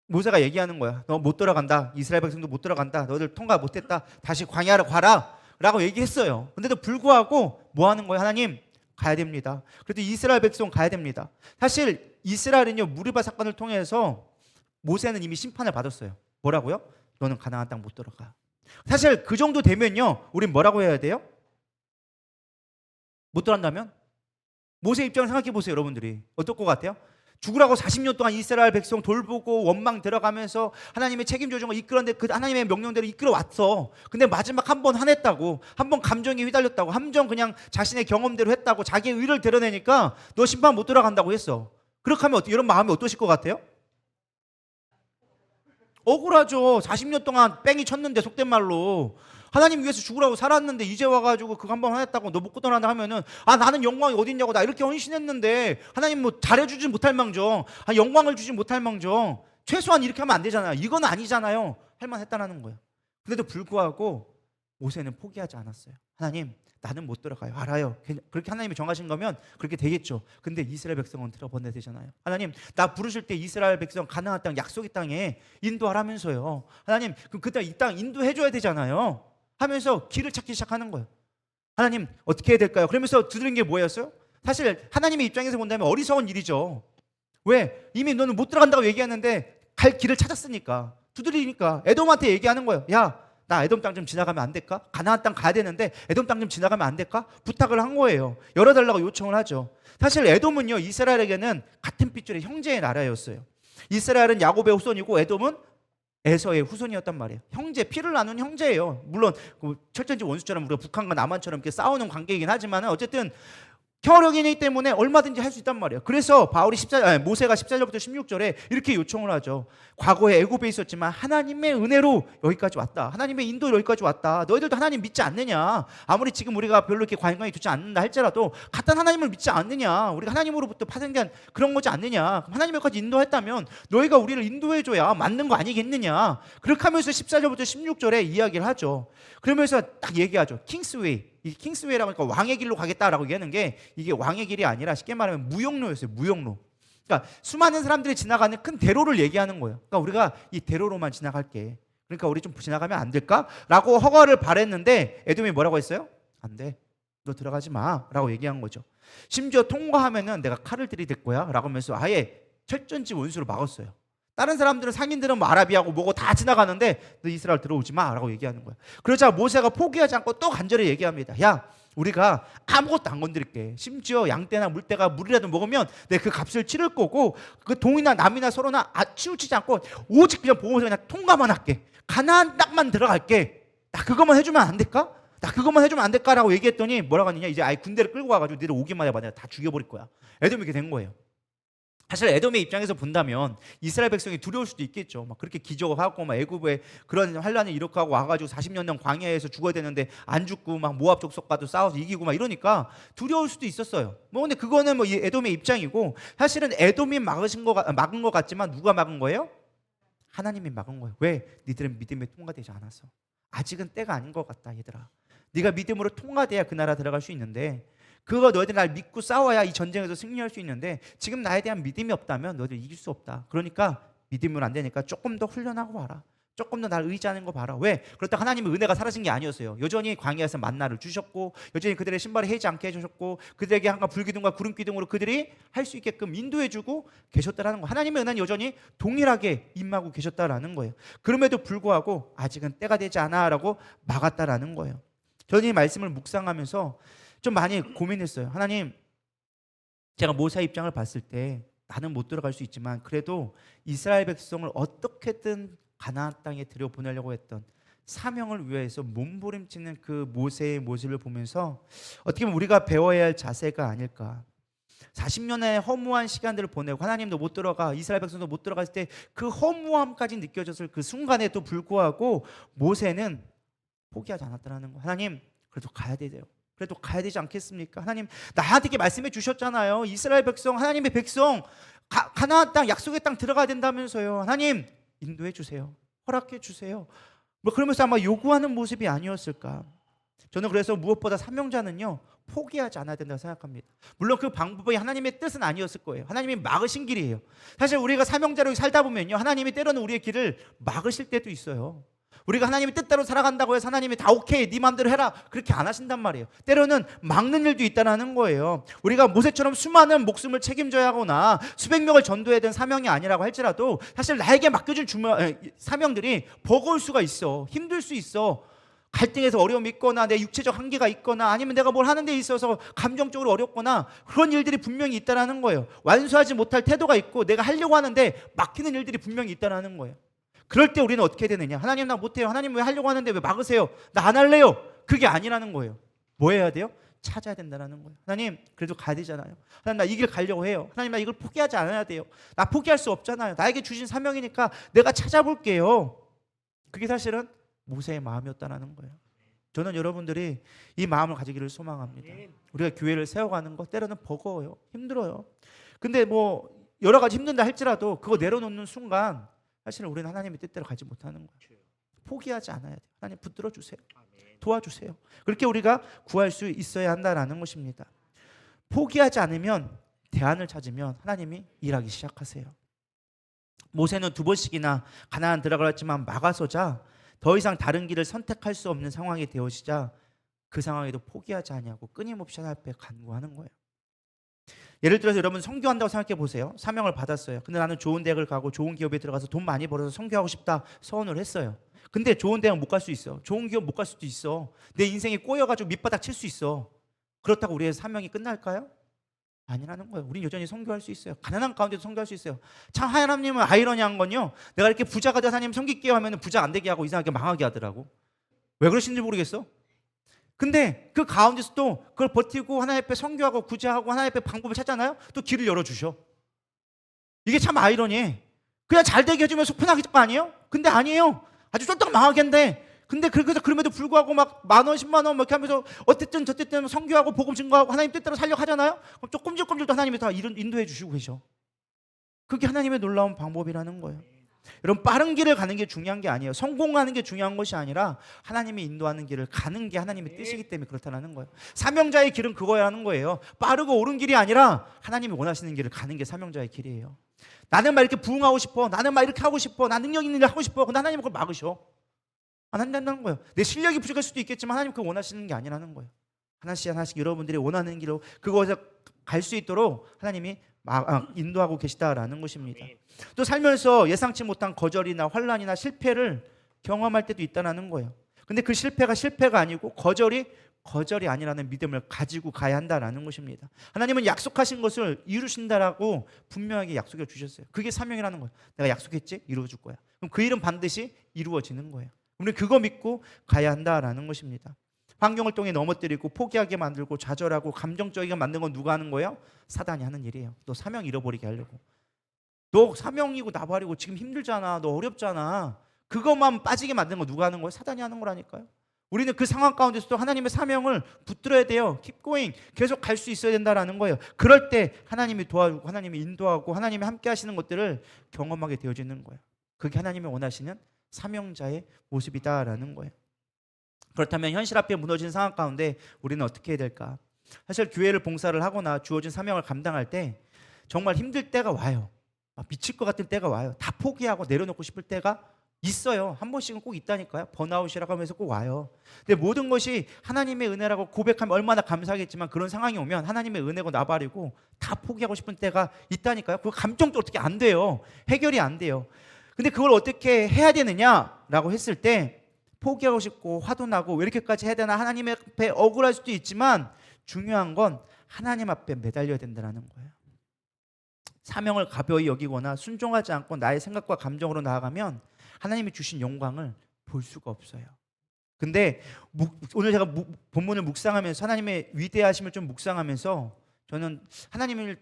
A: 모세가 얘기하는 거야. 너 못 돌아간다. 이스라엘 백성도 못 돌아간다. 너들 통과 못했다. 다시 광야로 가라 라고 얘기했어요. 근데도 불구하고 뭐 하는 거예요? 하나님 가야 됩니다. 그래도 이스라엘 백성 가야 됩니다. 사실 이스라엘은요 무리바 사건을 통해서 모세는 이미 심판을 받았어요. 뭐라고요? 너는 가나안 땅 못 들어가. 사실 그 정도 되면요 우린 뭐라고 해야 돼요? 못 들어간다면? 모세 입장을 생각해 보세요. 여러분들이 어떨 것 같아요? 죽으라고 40년 동안 이스라엘 백성 돌보고 원망 들어가면서 하나님의 책임져 준 거 이끌었는데 그 하나님의 명령대로 이끌어 왔어. 근데 마지막 한 번 화냈다고, 한 번 감정에 휘달렸다고, 한 번 그냥 자신의 경험대로 했다고 자기의 의를 드러내니까 너 심판 못 들어간다고 했어. 그렇게 하면 이런 마음이 어떠실 것 같아요? 억울하죠. 40년 동안 뺑이 쳤는데, 속된 말로 하나님 위해서 죽으라고 살았는데 이제 와가지고 그거 한 번 하였다고 너 못 떠난다 하면은, 아 나는 영광이 어딨냐고, 나 이렇게 헌신했는데 하나님 뭐 잘해주지 못할 망정, 아 영광을 주지 못할 망정, 최소한 이렇게 하면 안 되잖아요. 이건 아니잖아요. 할만했다라는 거예요. 그래도 불구하고 모세는 포기하지 않았어요. 하나님, 나는 못 들어가요. 알아요. 그렇게 하나님이 정하신 거면 그렇게 되겠죠. 근데 이스라엘 백성은 들어보내야 되잖아요. 하나님, 나 부르실 때 이스라엘 백성 가나안 땅, 약속의 땅에 인도하라면서요. 하나님, 그럼 그때 이 땅 인도해줘야 되잖아요. 하면서 길을 찾기 시작하는 거예요. 하나님, 어떻게 해야 될까요? 그러면서 두드린 게 뭐였어요? 사실 하나님의 입장에서 본다면 어리석은 일이죠. 왜? 이미 너는 못 들어간다고 얘기하는데 갈 길을 찾았으니까, 두드리니까 에돔한테 얘기하는 거예요. 야, 나 에돔 땅 좀 지나가면 안 될까? 가나안 땅 가야 되는데 에돔 땅 좀 지나가면 안 될까? 부탁을 한 거예요. 열어달라고 요청을 하죠. 사실 에돔은요, 이스라엘에게는 같은 핏줄의 형제의 나라였어요. 이스라엘은 야곱의 후손이고 에돔은 에서의 후손이었단 말이에요. 형제, 피를 나눈 형제예요. 물론 철전지 원수처럼 우리가 북한과 남한처럼 이렇게 싸우는 관계이긴 하지만 어쨌든 혈육이기 때문에 얼마든지 할 수 있단 말이에요. 그래서 모세가 14절부터 16절에 이렇게 요청을 하죠. 과거에 애굽에 있었지만 하나님의 은혜로 여기까지 왔다. 하나님의 인도로 여기까지 왔다. 너희들도 하나님 믿지 않느냐? 아무리 지금 우리가 별로 이렇게 관광이 좋지 않는다 할지라도 같은 하나님을 믿지 않느냐? 우리가 하나님으로부터 파생된 그런 거지 않느냐? 하나님 여기까지 인도했다면 너희가 우리를 인도해줘야 맞는 거 아니겠느냐? 그렇게 하면서 14절부터 16절에 이야기를 하죠. 그러면서 딱 얘기하죠. 킹스웨이. 이 킹스웨이라고 하니까 왕의 길로 가겠다라고 얘기하는 게, 이게 왕의 길이 아니라 쉽게 말하면 무역로였어요. 무역로. 그러니까 수많은 사람들이 지나가는 큰 대로를 얘기하는 거예요. 그러니까 우리가 이 대로로만 지나갈게. 그러니까 우리 좀 지나가면 안 될까? 라고 허가를 바랬는데 에돔이 뭐라고 했어요? 안 돼. 너 들어가지 마. 라고 얘기한 거죠. 심지어 통과하면은 내가 칼을 들이댈 거야. 라고 하면서 아예 철전지 원수로 막았어요. 다른 사람들은, 상인들은 뭐 아라비아고 뭐고 다 지나가는데 너 이스라엘 들어오지 마 라고 얘기하는 거야. 그러자 모세가 포기하지 않고 또 간절히 얘기합니다. 야, 우리가 아무것도 안 건드릴게. 심지어 양떼나 물떼가 물이라도 먹으면 내가 그 값을 치를 거고, 그 동이나 남이나 서로나 치우치지 않고 오직 그냥 보고서 그냥 통과만 할게. 가나안 땅만 들어갈게. 나 그것만 해주면 안 될까? 나 그것만 해주면 안 될까라고 얘기했더니 뭐라고 하느냐, 이제 아예 군대를 끌고 와가지고 니들 오기만 해봐, 내가 다 죽여버릴 거야. 에돔이 이렇게 된 거예요. 사실 에돔의 입장에서 본다면 이스라엘 백성이 두려울 수도 있겠죠. 막 그렇게 기적하고 막 애굽에 그런 환란을 일으키고 와가지고 40년 광야에서 죽어야 되는데 안 죽고 막 모압 족속과도 싸워서 이기고 막 이러니까 두려울 수도 있었어요. 뭐 근데 그거는 뭐 에돔의 입장이고, 사실은 에돔이 막은 것 같지만 누가 막은 거예요? 하나님이 막은 거예요. 왜? 니들은 믿음에 통과되지 않았어. 아직은 때가 아닌 것 같다, 얘들아. 네가 믿음으로 통과돼야 그 나라 들어갈 수 있는데, 그거 너희들 날 믿고 싸워야 이 전쟁에서 승리할 수 있는데 지금 나에 대한 믿음이 없다면 너희들 이길 수 없다. 그러니까 믿음으로 안 되니까 조금 더 훈련하고 와라. 조금 더 날 의지하는 거 봐라. 왜? 그렇다고 하나님의 은혜가 사라진 게 아니었어요. 여전히 광야에서 만나를 주셨고, 여전히 그들의 신발을 해지 않게 해주셨고, 그들에게 항상 불기둥과 구름기둥으로 그들이 할 수 있게끔 인도해주고 계셨다라는 거. 하나님의 은혜는 여전히 동일하게 임하고 계셨다라는 거예요. 그럼에도 불구하고 아직은 때가 되지 않아라고 막았다라는 거예요. 저는 이 말씀을 묵상하면서 좀 많이 고민했어요. 하나님, 제가 모세 입장을 봤을 때 나는 못 들어갈 수 있지만 그래도 이스라엘 백성을 어떻게든 가나안 땅에 들여보내려고 했던 사명을 위해서 몸부림치는 그 모세의 모습을 보면서 어떻게 보면 우리가 배워야 할 자세가 아닐까. 40년의 허무한 시간들을 보내고 하나님도 못 들어가, 이스라엘 백성도 못 들어갔을 때 그 허무함까지 느껴졌을 그 순간에도 불구하고 모세는 포기하지 않았다는 거. 하나님, 그래도 가야 돼요. 그래도 가야 되지 않겠습니까? 하나님, 나한테 이렇게 말씀해 주셨잖아요. 이스라엘 백성, 하나님의 백성 가나안 땅, 약속의 땅 들어가야 된다면서요. 하나님, 인도해 주세요. 허락해 주세요. 뭐 그러면서 아마 요구하는 모습이 아니었을까. 저는 그래서 무엇보다 사명자는요, 포기하지 않아야 된다고 생각합니다. 물론 그 방법이 하나님의 뜻은 아니었을 거예요. 하나님이 막으신 길이에요. 사실 우리가 사명자로 살다 보면요, 하나님이 때로는 우리의 길을 막으실 때도 있어요. 우리가 하나님의 뜻대로 살아간다고 해서 하나님이 다 오케이, 네 마음대로 해라, 그렇게 안 하신단 말이에요. 때로는 막는 일도 있다는 거예요. 우리가 모세처럼 수많은 목숨을 책임져야 하거나 수백 명을 전도해야 되는 사명이 아니라고 할지라도 사실 나에게 맡겨준 사명들이 버거울 수가 있어. 힘들 수 있어. 갈등에서 어려움이 있거나 내 육체적 한계가 있거나 아니면 내가 뭘 하는 데 있어서 감정적으로 어렵거나 그런 일들이 분명히 있다는 거예요. 완수하지 못할 태도가 있고 내가 하려고 하는데 막히는 일들이 분명히 있다는 거예요. 그럴 때 우리는 어떻게 되느냐? 하나님, 나 못해요. 하나님 왜 하려고 하는데 왜 막으세요? 나 안 할래요. 그게 아니라는 거예요. 뭐 해야 돼요? 찾아야 된다는 거예요. 하나님 그래도 가야 되잖아요. 하나님 나 이 길 가려고 해요. 하나님 나 이걸 포기하지 않아야 돼요. 나 포기할 수 없잖아요. 나에게 주신 사명이니까 내가 찾아볼게요. 그게 사실은 모세의 마음이었다는 거예요. 저는 여러분들이 이 마음을 가지기를 소망합니다. 우리가 교회를 세워가는 거 때로는 버거워요. 힘들어요. 근데 뭐 여러 가지 힘든다 할지라도 그거 내려놓는 순간 사실은 우리는 하나님의 뜻대로 가지 못하는 거예요. 포기하지 않아야 돼요. 하나님 붙들어 주세요. 도와주세요. 그렇게 우리가 구할 수 있어야 한다는 것입니다. 포기하지 않으면, 대안을 찾으면 하나님이 일하기 시작하세요. 모세는 2번씩이나 가나안 들어가려 했지만 막아서자 더 이상 다른 길을 선택할 수 없는 상황이 되어지자 그 상황에도 포기하지 않냐고 끊임없이 하나님 앞에 간구하는 거예요. 예를 들어서 여러분 선교한다고 생각해 보세요. 사명을 받았어요. 근데 나는 좋은 대학을 가고 좋은 기업에 들어가서 돈 많이 벌어서 선교하고 싶다 소원을 했어요. 근데 좋은 대학 못 갈 수 있어. 좋은 기업 못 갈 수도 있어. 내 인생이 꼬여가지고 밑바닥 칠 수 있어. 그렇다고 우리의 사명이 끝날까요? 아니라는 거예요. 우린 여전히 선교할 수 있어요. 가난한 가운데도 선교할 수 있어요. 참 하나님은 아이러니한 건요, 내가 이렇게 부자가 돼서 하나님 섬길게요 하면 부자 안 되게 하고 이상하게 망하게 하더라고. 왜 그러신지 모르겠어. 근데 그 가운데서도 그걸 버티고 하나님 앞에 선교하고 구제하고 하나님 앞에 방법을 찾잖아요. 또 길을 열어주셔. 이게 참 아이러니해. 그냥 잘 되게 해주면 속 편하게 할 거 아니에요? 근데 아니에요. 아주 쫄딱 망하게 한데, 근데 그럼에도 불구하고 막 10,000원, 100,000원 막 이렇게 하면서 어쨌든 저쨌든 선교하고 복음 증거하고 하나님 뜻대로 살려고 하잖아요. 그럼 좀 꼼질꼼질도 하나님이 다 인도해 주시고 계셔. 그게 하나님의 놀라운 방법이라는 거예요. 여러분 빠른 길을 가는 게 중요한 게 아니에요. 성공하는 게 중요한 것이 아니라 하나님이 인도하는 길을 가는 게 하나님의 뜻이기 때문에 그렇다는 거예요. 사명자의 길은 그거야라는 거예요. 빠르고 옳은 길이 아니라 하나님이 원하시는 길을 가는 게 사명자의 길이에요. 나는 막 이렇게 부흥하고 싶어. 나는 막 이렇게 하고 싶어. 나 능력 있는 일 하고 싶어. 근데 하나님은 그걸 막으셔. 안 한다는 거예요. 내 실력이 부족할 수도 있겠지만 하나님 그거 원하시는 게 아니라는 거예요. 하나씩 하나씩 여러분들이 원하는 길로 그곳에 갈 수 있도록 하나님이 인도하고 계시다라는 것입니다. 또 살면서 예상치 못한 거절이나 환난이나 실패를 경험할 때도 있다는 거예요. 근데 그 실패가 아니고 거절이 아니라는 믿음을 가지고 가야 한다는 것입니다. 하나님은 약속하신 것을 이루신다라고 분명하게 약속해 주셨어요. 그게 사명이라는 거예요. 내가 약속했지? 이루어 줄 거야. 그럼 그 일은 반드시 이루어지는 거예요. 우리는 그거 믿고 가야 한다라는 것입니다. 환경을 통해 넘어뜨리고 포기하게 만들고 좌절하고 감정적이게 만든 건 누가 하는 거예요? 사단이 하는 일이에요. 너 사명 잃어버리게 하려고. 너 사명이고 나발이고 지금 힘들잖아. 너 어렵잖아. 그것만 빠지게 만든 거 누가 하는 거예요? 사단이 하는 거라니까요. 우리는 그 상황 가운데서도 하나님의 사명을 붙들어야 돼요. Keep going. 계속 갈 수 있어야 된다라는 거예요. 그럴 때 하나님이 도와주고 하나님이 인도하고 하나님이 함께 하시는 것들을 경험하게 되어지는 거예요. 그게 하나님이 원하시는 사명자의 모습이다라는 거예요. 그렇다면 현실 앞에 무너진 상황 가운데 우리는 어떻게 해야 될까? 사실 교회를 봉사를 하거나 주어진 사명을 감당할 때 정말 힘들 때가 와요. 미칠 것 같은 때가 와요. 다 포기하고 내려놓고 싶을 때가 있어요. 한 번씩은 꼭 있다니까요. 번아웃이라고 하면서 꼭 와요. 근데 모든 것이 하나님의 은혜라고 고백하면 얼마나 감사하겠지만 그런 상황이 오면 하나님의 은혜고 나발이고 다 포기하고 싶은 때가 있다니까요. 그 감정도 어떻게 안 돼요. 해결이 안 돼요. 근데 그걸 어떻게 해야 되느냐라고 했을 때 포기하고 싶고 화도 나고 왜 이렇게까지 해야 되나 하나님 앞에 억울할 수도 있지만 중요한 건 하나님 앞에 매달려야 된다는 거예요. 사명을 가벼이 여기거나 순종하지 않고 나의 생각과 감정으로 나아가면 하나님이 주신 영광을 볼 수가 없어요. 근데 오늘 제가 본문을 묵상하면서 하나님의 위대하심을 좀 묵상하면서 저는 하나님을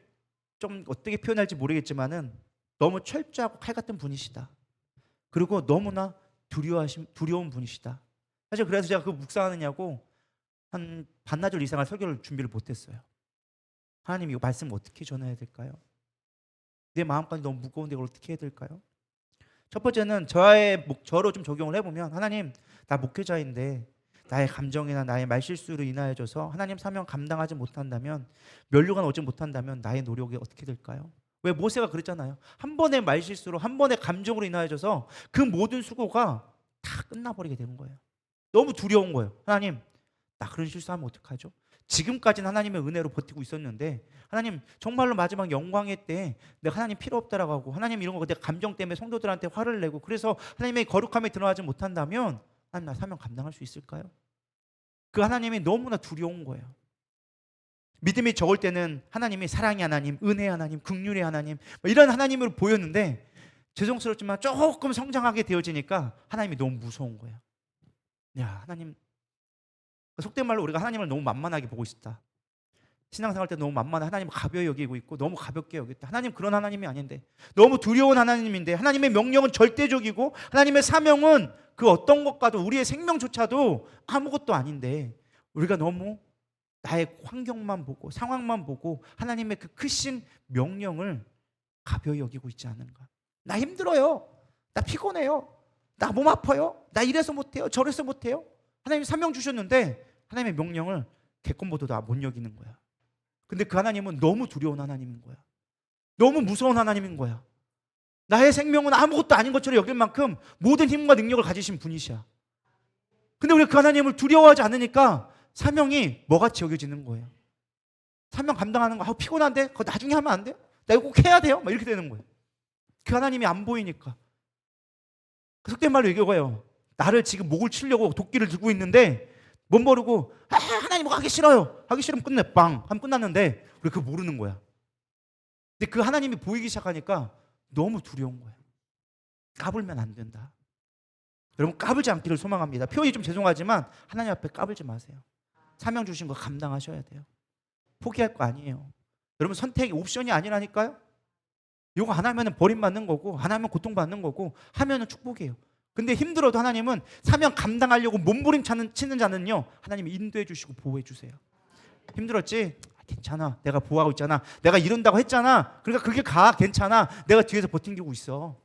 A: 좀 어떻게 표현할지 모르겠지만은 너무 철저하고 칼 같은 분이시다. 그리고 너무나 두려운 분이시다. 사실 그래서 제가 그 묵상하느냐고 한 반나절 이상을 설교를 준비를 못했어요. 하나님 이 말씀 어떻게 전해야 될까요? 내 마음까지 너무 무거운데 이걸 어떻게 해야 될까요? 첫 번째는 저로 좀 적용을 해보면 하나님 나 목회자인데 나의 감정이나 나의 말실수로 인하여져서 하나님 사명 감당하지 못한다면 면류관 오지 못한다면 나의 노력이 어떻게 될까요? 왜 모세가 그랬잖아요. 한 번의 말실수로 한 번의 감정으로 인하여져서 그 모든 수고가 다 끝나버리게 되는 거예요. 너무 두려운 거예요. 하나님 나 그런 실수하면 어떡하죠? 지금까지는 하나님의 은혜로 버티고 있었는데 하나님 정말로 마지막 영광의 때 내가 하나님 필요 없다라고 하고 하나님 이런 거 내 감정 때문에 성도들한테 화를 내고 그래서 하나님의 거룩함에 드러나지 못한다면 하나님 나 사명 감당할 수 있을까요? 그 하나님이 너무나 두려운 거예요. 믿음이 적을 때는 하나님이 사랑의 하나님, 은혜의 하나님, 긍휼의 하나님 이런 하나님으로 보였는데 죄송스럽지만 조금 성장하게 되어지니까 하나님이 너무 무서운 거예요. 야 하나님 속된 말로 우리가 하나님을 너무 만만하게 보고 있다. 신앙생활 때 너무 만만해 하나님을 가벼이 여기고 있고 너무 가볍게 여겼다. 하나님 그런 하나님이 아닌데, 너무 두려운 하나님인데, 하나님의 명령은 절대적이고 하나님의 사명은 그 어떤 것과도, 우리의 생명조차도 아무것도 아닌데 우리가 너무 나의 환경만 보고 상황만 보고 하나님의 그 크신 명령을 가벼이 여기고 있지 않은가. 나 힘들어요, 나 피곤해요, 나 몸 아파요, 나 이래서 못해요, 저래서 못해요. 하나님이 사명 주셨는데 하나님의 명령을 객관보다 못 여기는 거야. 근데 그 하나님은 너무 두려운 하나님인 거야. 너무 무서운 하나님인 거야. 나의 생명은 아무것도 아닌 것처럼 여길 만큼 모든 힘과 능력을 가지신 분이시야. 근데 우리가 그 하나님을 두려워하지 않으니까 사명이 뭐같이 여겨지는 거예요. 사명 감당하는 거 피곤한데 그거 나중에 하면 안 돼요? 나 이거 꼭 해야 돼요? 막 이렇게 되는 거예요. 그 하나님이 안 보이니까. 속된 말로 얘기해요. 나를 지금 목을 치려고 도끼를 들고 있는데 못 모르고 하나님 하기 싫어요. 하기 싫으면 끝내. 빵 하면 끝났는데 우리 그거 모르는 거야. 근데 그 하나님이 보이기 시작하니까 너무 두려운 거야. 까불면 안 된다. 여러분 까불지 않기를 소망합니다. 표현이 좀 죄송하지만 하나님 앞에 까불지 마세요. 사명 주신 거 감당하셔야 돼요. 포기할 거 아니에요. 여러분 선택이 옵션이 아니라니까요. 이거 안 하면 버림받는 거고, 안 하면 고통받는 거고, 하면은 축복이에요. 근데 힘들어도 하나님은 사명 감당하려고 몸부림치는 자는요, 하나님이 인도해 주시고 보호해 주세요. 힘들었지? 괜찮아, 내가 보호하고 있잖아, 내가 이룬다고 했잖아, 그러니까 그게 괜찮아, 내가 뒤에서 버팅기고 있어.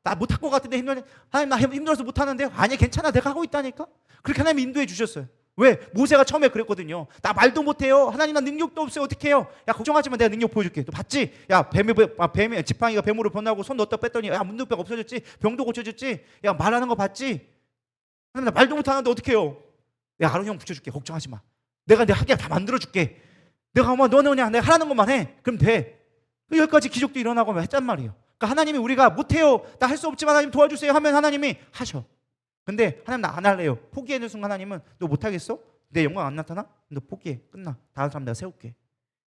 A: 나 못할 것 같은데 힘들어, 하나님 나 힘들어서 못하는데, 아니 괜찮아, 내가 하고 있다니까. 그렇게 하나님이 인도해 주셨어요. 왜? 모세가 처음에 그랬거든요. 나 말도 못해요, 하나님 나 능력도 없어요, 어떻게 해요? 야 걱정하지 마, 내가 능력 보여줄게. 너 봤지? 야 뱀이 지팡이가 뱀으로 변하고 손 넣었다 뺐더니 야 문둥병 없어졌지, 병도 고쳐졌지, 야 말하는 거 봤지? 하나님 나 말도 못하는데 어떻게 해요? 야 아론 형 붙여줄게, 걱정하지 마, 내가 내 하게 다 만들어줄게. 내가 너는 그냥 내가 하라는 것만 해, 그럼 돼. 여기까지 기적도 일어나고 했단 말이에요. 그러니까 하나님이 우리가 못해요, 나 할 수 없지만 하나님 도와주세요 하면 하나님이 하셔. 근데 하나님 나 안 할래요, 포기해는 순간 하나님은 너 못하겠어? 내 영광 안 나타나? 너 포기해, 끝나, 다른 사람 내가 세울게.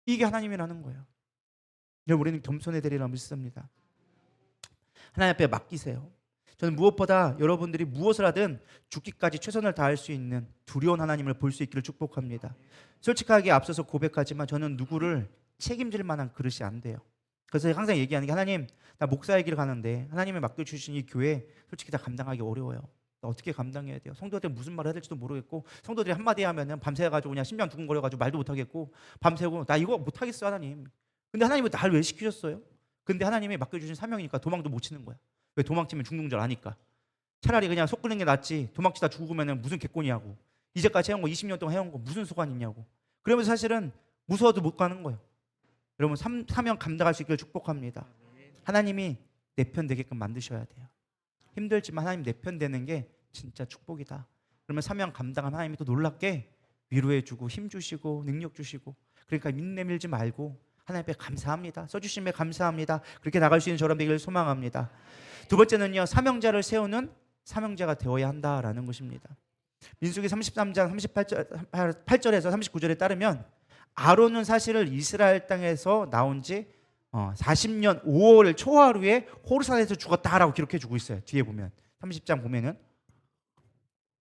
A: 이게 하나님이라는 거예요. 우리는 겸손해야 되리라 믿습니다. 하나님 앞에 맡기세요. 저는 무엇보다 여러분들이 무엇을 하든 죽기까지 최선을 다할 수 있는 두려운 하나님을 볼 수 있기를 축복합니다. 솔직하게 앞서서 고백하지만 저는 누구를 책임질 만한 그릇이 안 돼요. 그래서 항상 얘기하는 게, 하나님 나 목사의 길을 가는데 하나님이 맡겨주신 이 교회 솔직히 다 감당하기 어려워요. 나 어떻게 감당해야 돼요? 성도들한테 무슨 말을 해야 될지도 모르겠고, 성도들이 한마디 하면은 밤새가지고 그냥 심장 두근거려가지고 말도 못하겠고, 밤새고 나 이거 못하겠어 하나님. 근데 하나님은 나를 왜 시키셨어요? 근데 하나님이 맡겨주신 사명이니까 도망도 못 치는 거야. 왜? 도망치면 죽는 줄 아니까. 차라리 그냥 속 끓는 게 낫지, 도망치다 죽으면 무슨 개꼬니하고, 이제까지 해온 거 20년 동안 해온 거 무슨 소관 있냐고. 그러면서 사실은 무서워도 못 가는 거예요. 여러분 사명 감당할 수 있기를 축복합니다. 하나님이 내 편 되게끔 만드셔야 돼요. 힘들지만 하나님 내 편 되는 게 진짜 축복이다. 그러면 사명 감당한 하나님이 또 놀랍게 위로해 주고 힘 주시고 능력 주시고, 그러니까 인내밀지 말고 하나님 앞에 감사합니다, 써주심에 감사합니다, 그렇게 나갈 수 있는 저런 되기를 소망합니다. 두 번째는요, 사명자를 세우는 사명자가 되어야 한다라는 것입니다. 민수기 33장 38절에서 39절에 따르면 아론은 사실은 이스라엘 땅에서 나온 지 40년 5월 초하루에 호르산에서 죽었다라고 기록해 주고 있어요. 뒤에 보면 30장 보면은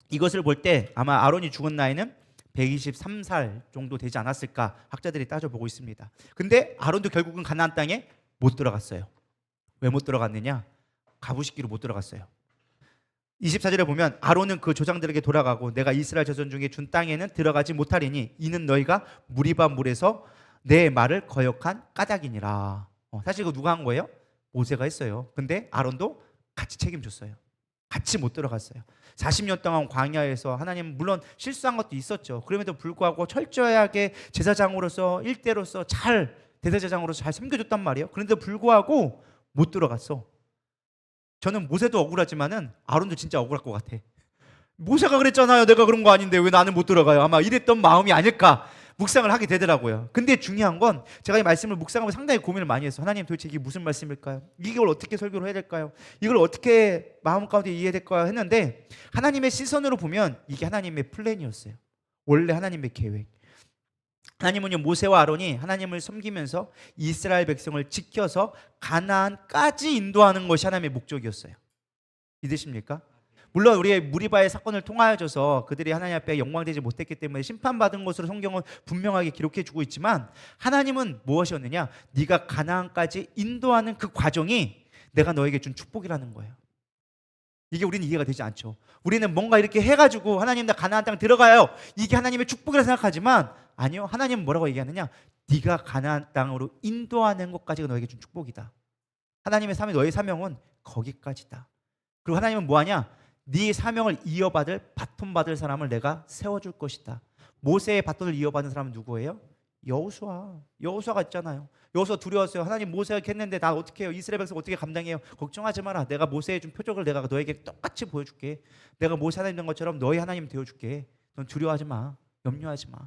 A: 이것을 볼 때 아마 아론이 죽은 나이는 123살 정도 되지 않았을까 학자들이 따져보고 있습니다. 근데 아론도 결국은 가나안 땅에 못 들어갔어요. 왜 못 들어갔느냐? 가부시기로 못 들어갔어요. 24절에 보면 아론은 그 조상들에게 돌아가고 내가 이스라엘 자손 중에 준 땅에는 들어가지 못하리니 이는 너희가 무리바 물에서 내 말을 거역한 까닭이니라. 사실 이거 누가 한 거예요? 모세가 했어요. 근데 아론도 같이 책임졌어요. 같이 못 들어갔어요. 40년 동안 광야에서 하나님 물론 실수한 것도 있었죠. 그럼에도 불구하고 철저하게 제사장으로서 일대로서 잘 대제사장으로서 잘 섬겨줬단 말이에요. 그런데도 불구하고 못 들어갔어. 저는 모세도 억울하지만은 아론도 진짜 억울할 것 같아. 모세가 그랬잖아요, 내가 그런 거 아닌데 왜 나는 못 들어가요? 아마 이랬던 마음이 아닐까 묵상을 하게 되더라고요. 근데 중요한 건 제가 이 말씀을 묵상하면서 상당히 고민을 많이 했어요. 하나님 도대체 이게 무슨 말씀일까요? 이걸 어떻게 설교를 해야 될까요? 이걸 어떻게 마음 가운데 이해해야 될까요? 했는데 하나님의 시선으로 보면 이게 하나님의 플랜이었어요. 원래 하나님의 계획. 하나님은요, 모세와 아론이 하나님을 섬기면서 이스라엘 백성을 지켜서 가나안까지 인도하는 것이 하나님의 목적이었어요. 믿으십니까? 물론 우리의 무리바의 사건을 통하여져서 그들이 하나님 앞에 영광되지 못했기 때문에 심판받은 것으로 성경은 분명하게 기록해 주고 있지만, 하나님은 무엇이었느냐? 네가 가나안까지 인도하는 그 과정이 내가 너에게 준 축복이라는 거예요. 이게 우리는 이해가 되지 않죠. 우리는 뭔가 이렇게 해가지고 하나님 나 가나안 땅 들어가요, 이게 하나님의 축복이라 생각하지만, 아니요, 하나님은 뭐라고 얘기하느냐? 네가 가나안 땅으로 인도하는 것까지가 너에게 준 축복이다. 하나님의 사명, 너의 사명은 거기까지다. 그리고 하나님은 뭐하냐? 네 사명을 이어받을, 바톤받을 사람을 내가 세워줄 것이다. 모세의 바톤을 이어받은 사람은 누구예요? 여호수아가 있잖아요. 여호수아 두려웠어요. 하나님 모세가 했는데 나 어떻게 해요? 이스라엘 백성 어떻게 감당해요? 걱정하지 마라. 내가 모세에 준 표적을 내가 너에게 똑같이 보여줄게. 내가 모세 하나님 된 것처럼 너희 하나님 되어줄게. 넌 두려워하지 마. 염려하지 마.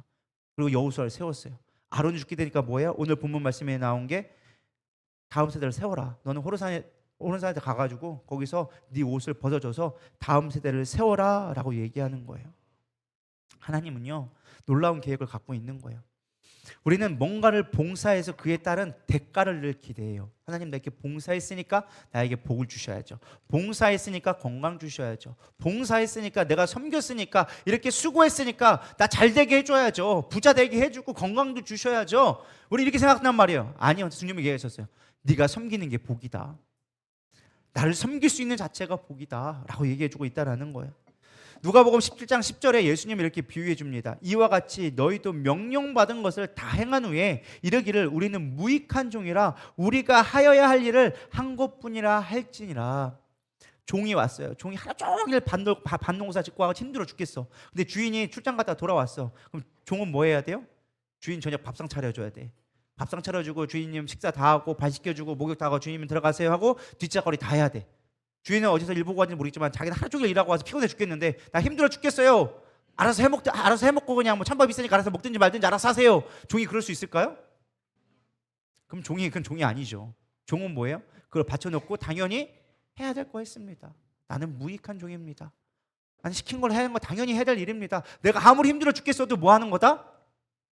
A: 그리고 여호수아를 세웠어요. 아론이 죽게 되니까 뭐예요? 오늘 본문 말씀에 나온 게 다음 세대를 세워라. 너는 호른산에 가가지고 거기서 네 옷을 벗어줘서 다음 세대를 세워라 라고 얘기하는 거예요. 하나님은요, 놀라운 계획을 갖고 있는 거예요. 우리는 뭔가를 봉사해서 그에 따른 대가를 늘 기대해요. 하나님, 나 이렇게 봉사했으니까 나에게 복을 주셔야죠. 봉사했으니까 건강 주셔야죠. 봉사했으니까, 내가 섬겼으니까, 이렇게 수고했으니까 나 잘되게 해줘야죠. 부자 되게 해주고 건강도 주셔야죠. 우리 이렇게 생각한단 말이에요. 아니요, 주님이 얘기하셨어요. 네가 섬기는 게 복이다. 나를 섬길 수 있는 자체가 복이다 라고 얘기해주고 있다는 거예요. 누가복음 17장 10절에 예수님이 이렇게 비유해 줍니다. 이와 같이 너희도 명령받은 것을 다 행한 후에 이르기를 우리는 무익한 종이라 우리가 하여야 할 일을 한 것뿐이라 할지니라. 종이 왔어요. 종이 하루 종일 밭농사 짓고 하고 힘들어 죽겠어. 근데 주인이 출장 갔다가 돌아왔어. 그럼 종은 뭐 해야 돼요? 주인 저녁 밥상 차려줘야 돼. 밥상 차려주고 주인님 식사 다 하고 밥 시켜주고 목욕 다 하고 주인님 들어가세요 하고 뒷자거리 다 해야 돼. 주인은 어디서 일 보고 왔는지 모르겠지만 자기는 하루 종일 일하고 와서 피곤해 죽겠는데 나 힘들어 죽겠어요. 알아서 해먹고 그냥 뭐 찬밥 있으니까 알아서 먹든지 말든지 알아서 하세요. 종이 그럴 수 있을까요? 그럼 그건 종이 아니죠. 종은 뭐예요? 그걸 받쳐놓고 당연히 해야 될 거 했습니다. 나는 무익한 종입니다. 아니, 시킨 걸 하는 거 당연히 해야 될 일입니다. 내가 아무리 힘들어 죽겠어도 뭐 하는 거다?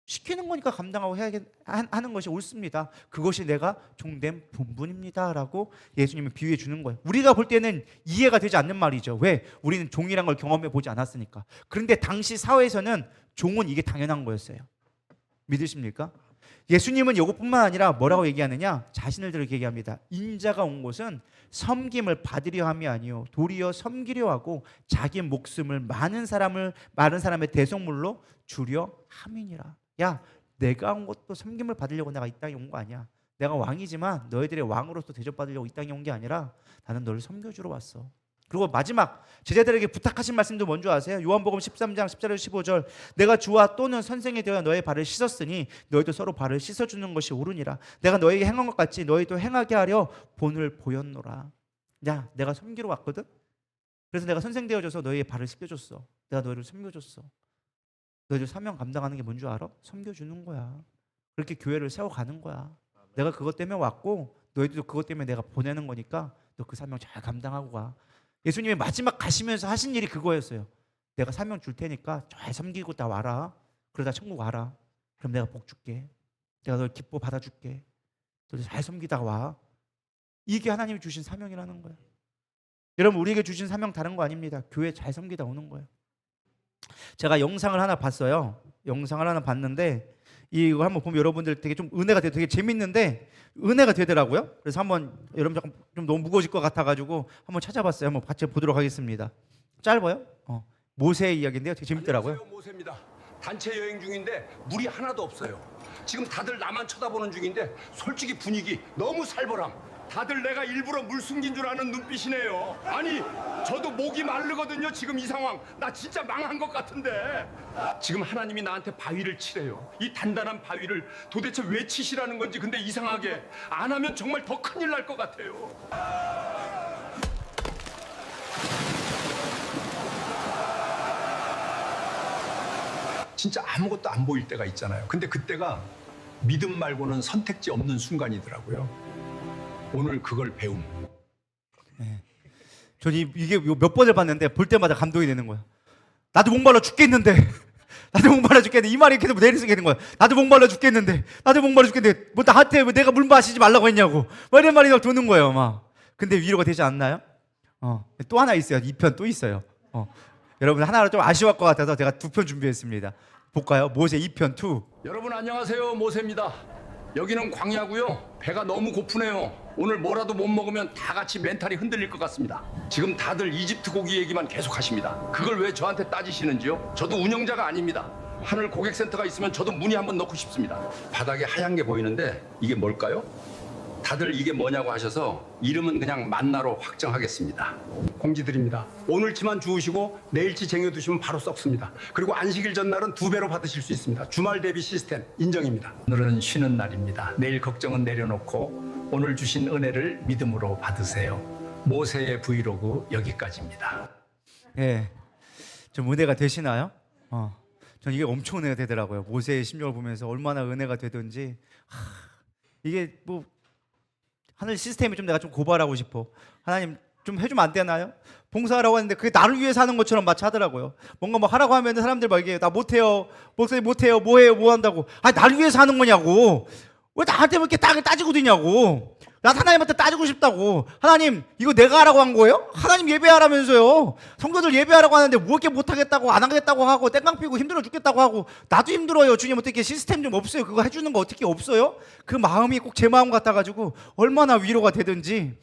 A: 시키는 거니까 감당하고 하는 것이 옳습니다. 그것이 내가 종된 본분입니다 라고 예수님은 비유해 주는 거예요. 우리가 볼 때는 이해가 되지 않는 말이죠. 왜? 우리는 종이란 걸 경험해 보지 않았으니까. 그런데 당시 사회에서는 종은 이게 당연한 거였어요. 믿으십니까? 예수님은 이것뿐만 아니라 뭐라고 얘기하느냐? 자신을 들어 얘기합니다. 인자가 온 곳은 섬김을 받으려 함이 아니요 도리어 섬기려 하고 자기 목숨을 많은 사람의 대속물로 주려 함이니라. 야, 내가 온 것도 섬김을 받으려고 내가 이 땅에 온 거 아니야. 내가 왕이지만 너희들의 왕으로서 대접받으려고 이 땅에 온 게 아니라 나는 너를 섬겨주러 왔어. 그리고 마지막 제자들에게 부탁하신 말씀도 뭔지 아세요? 요한복음 13장 14절 15절 내가 주와 또는 선생이 되어 너의 발을 씻었으니 너희도 서로 발을 씻어주는 것이 옳으니라. 내가 너에게 행한 것 같이 너희도 행하게 하려 본을 보였노라. 야, 내가 섬기러 왔거든. 그래서 내가 선생 되어줘서 너희의 발을 씻겨줬어. 내가 너희를 섬겨줬어. 너희들 사명 감당하는 게 뭔지 알아? 섬겨주는 거야. 그렇게 교회를 세워가는 거야. 내가 그것 때문에 왔고 너희들도 그것 때문에 내가 보내는 거니까 너 그 사명 잘 감당하고 가. 예수님이 마지막 가시면서 하신 일이 그거였어요. 내가 사명 줄 테니까 잘 섬기고 다 와라. 그러다 천국 와라. 그럼 내가 복 줄게. 내가 널 기뻐 받아줄게. 너희 잘 섬기다가 와. 이게 하나님이 주신 사명이라는 거예요. 여러분, 우리에게 주신 사명 다른 거 아닙니다. 교회 잘 섬기다 오는 거예요. 제가 영상을 하나 봤어요. 영상을 하나 봤는데 이거 한번 보면 여러분들 되게 좀 은혜가 되고 되게 재밌는데 은혜가 되더라고요. 그래서 한번 여러분 좀 너무 무거워질 것 같아가지고 한번 찾아봤어요. 한번 같이 보도록 하겠습니다. 짧아요? 모세의 이야기인데요. 되게 재밌더라고요.
B: 안녕하세요, 모세입니다. 단체 여행 중인데 물이 하나도 없어요. 지금 다들 나만 쳐다보는 중인데 솔직히 분위기 너무 살벌함. 다들 내가 일부러 물 숨긴 줄 아는 눈빛이네요. 아니, 저도 목이 마르거든요. 지금 이 상황 나 진짜 망한 것 같은데. 지금 하나님이 나한테 바위를 치래요. 이 단단한 바위를 도대체 왜 치시라는 건지. 근데 이상하게 안 하면 정말 더 큰일 날 것 같아요. 진짜 아무것도 안 보일 때가 있잖아요. 근데 그때가 믿음 말고는 선택지 없는 순간이더라고요. 오늘 그걸 배움.
A: 네. 전 이게 몇 번을 봤는데 볼 때마다 감동이 되는 거야. 나도 목말라 죽겠는데 나도 목말라 죽겠는데 이 말이 계속 내리게 되는 거야. 나도 목말라 죽겠는데 나도 목말라 죽겠는데 뭐 나한테 왜 내가 물 마시지 말라고 했냐고 막 이런 말이 막 도는 거예요. 막. 근데 위로가 되지 않나요? 또 하나 있어요. 2편 또 있어요. 여러분 하나로 좀 아쉬울 것 같아서 제가 2편 준비했습니다. 볼까요? 모세 2편 2.
B: 여러분 안녕하세요. 모세입니다. 여기는 광야고요. 배가 너무 고프네요. 오늘 뭐라도 못 먹으면 다 같이 멘탈이 흔들릴 것 같습니다. 지금 다들 이집트 고기 얘기만 계속 하십니다. 그걸 왜 저한테 따지시는지요? 저도 운영자가 아닙니다. 하늘 고객센터가 있으면 저도 문의 한번 넣고 싶습니다. 바닥에 하얀 게 보이는데 이게 뭘까요? 다들 이게 뭐냐고 하셔서 이름은 그냥 만나로 확정하겠습니다. 공지드립니다. 오늘치만 주우시고 내일치 쟁여두시면 바로 썩습니다. 그리고 안식일 전날은 2배로 받으실 수 있습니다. 주말 대비 시스템 인정입니다. 오늘은 쉬는 날입니다. 내일 걱정은 내려놓고 오늘 주신 은혜를 믿음으로 받으세요. 모세의 브이로그 여기까지입니다.
A: 예, 좀 은혜가 되시나요? 전 이게 엄청 은혜가 되더라고요. 모세의 심령을 보면서 얼마나 은혜가 되든지 이게 뭐 하늘 시스템이 좀 내가 좀 고발하고 싶어. 하나님 좀 해주면 안 되나요? 봉사하라고 하는데 그게 나를 위해서 하는 것처럼 마치 하더라고요. 뭔가 뭐 하라고 하면 사람들 막 이게 나 못해요, 목사님 못해요, 뭐해요, 뭐 한다고. 나를 위해서 하는 거냐고. 왜 나한테 뭐 이렇게 따지고 드냐고. 나 하나님한테 따지고 싶다고. 하나님 이거 내가 하라고 한 거예요? 하나님 예배하라면서요. 성도들 예배하라고 하는데 뭐 이렇게 못하겠다고 안 하겠다고 하고 땡깡 피고 힘들어 죽겠다고 하고 나도 힘들어요. 주님 어떻게 시스템 좀 없어요? 그거 해주는 거 어떻게 없어요? 그 마음이 꼭 제 마음 같아가지고 얼마나 위로가 되든지.